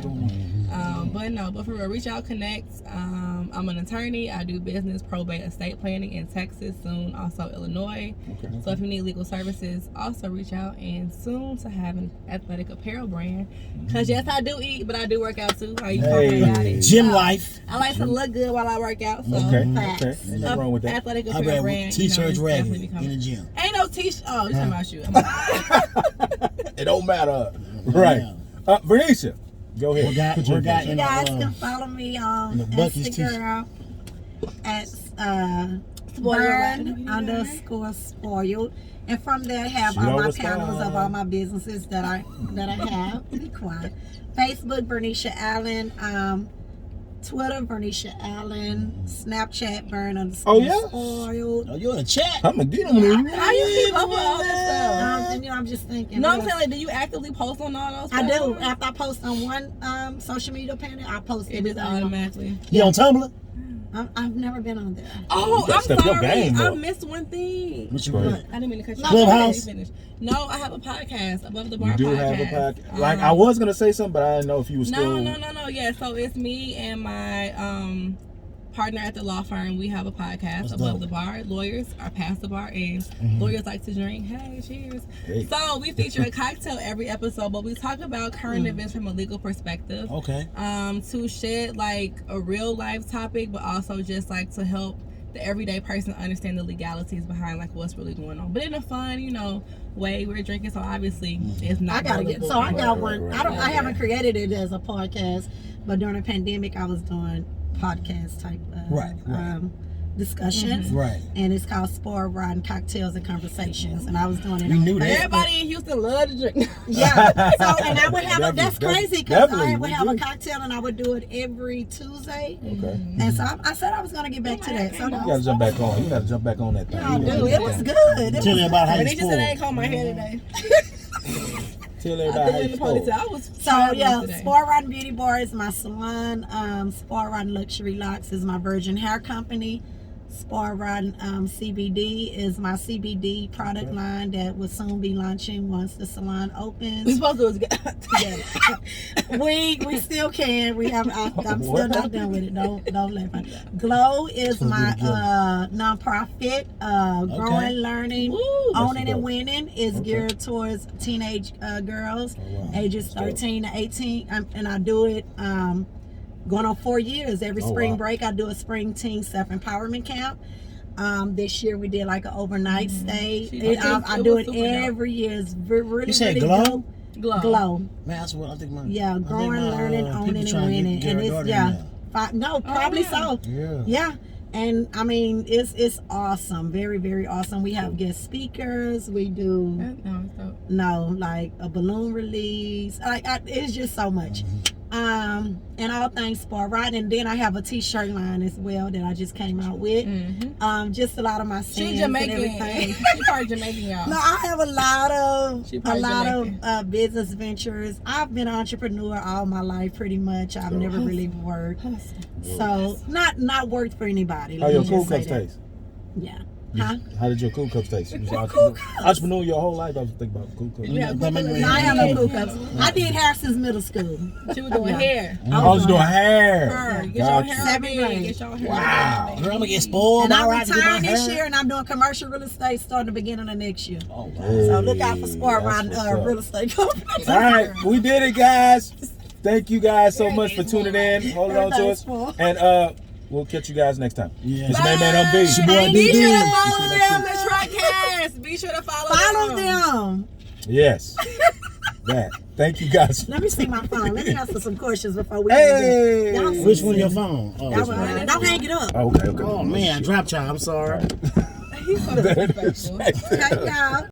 But for real, reach out, connect. I'm an attorney. I do business, probate, estate planning in Texas, soon also Illinois. Okay. So if you need legal services, also reach out, and soon to have an athletic apparel brand. Cause yes, I do eat, but I do work out too. Are you talking about it? Gym life. I like to look good while I work out. So Okay. Facts. Okay. Ain't nothing wrong with that. athletic I apparel bet brand. t-shirts definitely ragged become- in the gym. Ain't no t-shirt. Oh, you talking about you? It don't matter. Right. Venetia, go ahead. What got Put your in You information. guys the, can follow me on the Buc-ee's Instagram at burn_spoiled, and from there I have She all my overstarred. panels of all my businesses that I have. Be quiet. Facebook Bernicia Allen, Twitter Bernicia Allen, Snapchat burn_spoiled. Oh, yeah? oh, you in the chat? I'm gonna get them. How you keep up with all this stuff? And, I'm just thinking. No, I'm saying, like, do you actively post on all those? I do. platforms? After I post on one social media panel, I post It everything just on. automatically. You on Tumblr? I've never been on there. Oh, You gotta I'm step your sorry. game I up. missed one thing. What you Go got? ahead. I didn't mean to cut you off. Clubhouse? Finish. No, I have a podcast, Above the Bar You do podcast. have a podcast. Like I was gonna say something, but I didn't know if you was still. No. Yeah, so it's me and my partner at the law firm. We have a podcast, That's Above dope. the Bar. Lawyers are past the bar, and lawyers like to drink. Hey, cheers. Hey. So we feature a cocktail every episode, but we talk about current events from a legal perspective. Okay. To shed like a real life topic, but also just like to help the everyday person understand the legalities behind like what's really going on, but in a fun, way. We're drinking, so obviously it's not. I gotta get. gullible. So I got Right, one. right, I don't. I right. haven't created it as a podcast, but during the pandemic, I was doing podcast type Right. discussions, Right. and it's called Sport Riding Cocktails and Conversations, and I was doing it. We on knew that. Facebook. Everybody in Houston love to drink. Yeah. So and I would have a, that's Definitely, crazy because I definitely, would we have a do. cocktail and I would do it every Tuesday, Okay. and so I said I was gonna get back to that. So You gotta jump back on. You gotta jump back on that thing. I You do. gotta It jump was back. good. It Tell me was about how But you he just said I ain't spoiled. comb my hair today. Tell I everybody how threw in you the spoiled. ponytail. I was So traveling yeah, today. Sport Riding Beauty Bar is my salon. Sport Riding Luxury Locks is my virgin hair company. Sport Riding CBD is my CBD product line that will soon be launching once the salon We opens. supposed to together. we still can. We have. I'm still What? not done with it. Don't let me. Glow is my nonprofit. Growing, learning, Woo. owning, dope. and winning is Okay. geared towards teenage girls, Oh, wow. ages That's dope. 13 to 18, and I do it going on 4 years. Every Oh, spring wow. break, I do a spring teen self-empowerment camp. This year we did like an overnight stay. She- I it do was it super dope. every year. It's really, You said really Glow? dope. Glow. Glow. Man, that's what I think my. Yeah, I think growing, my, learning, people owning, and trying to winning. get And our it's, daughter yeah. in Probably yeah. so. there. Yeah. And I mean, it's awesome. Very, very awesome. We have guest speakers. We do, No, it's dope. like a balloon release. It's just so much. And all things Sport Riding. And then I have a t-shirt line as well that I just came out with. Mm-hmm. Just a lot of my sins She and Jamaican. everything. She part Jamaican, y'all. No, I have a She lot probably of business ventures. I've been an entrepreneur all my life, pretty much. I've never really worked. So not worked for anybody. How let your me cool just say cups that. taste? Yeah. How did your cool cups taste? You was Cool cups. entrepreneur your whole life. I was thinking about cool cups. Yeah, No, I have no cool cups. I did hair since middle school. She was doing hair. I was doing hair. Get your Gotcha. hair Seventh big. grade. Get your hair Wow. big. Girl, I'm gonna get spoiled. And I All right, to get my retired this hair. year, and I'm doing commercial real estate starting the beginning of next year. Oh, wow. So look out for Sport That's Ride what's up. real estate companies. All right, we did it, guys. Thank you guys so much for tuning in, holding on to us, and we'll catch you guys next time. Yeah. It's your main man, I'm B. It's your boy, Be sure to DD. follow them, the Truckcast. Be sure to Follow them. Yes. That. Thank you guys. Let me see my phone. Let me answer some questions before we Hey. Y'all see Which one me. your phone? Oh, That this one. one. Don't hang it up. Okay. Oh man, drop child. I'm sorry. He's so disrespectful. Okay, y'all.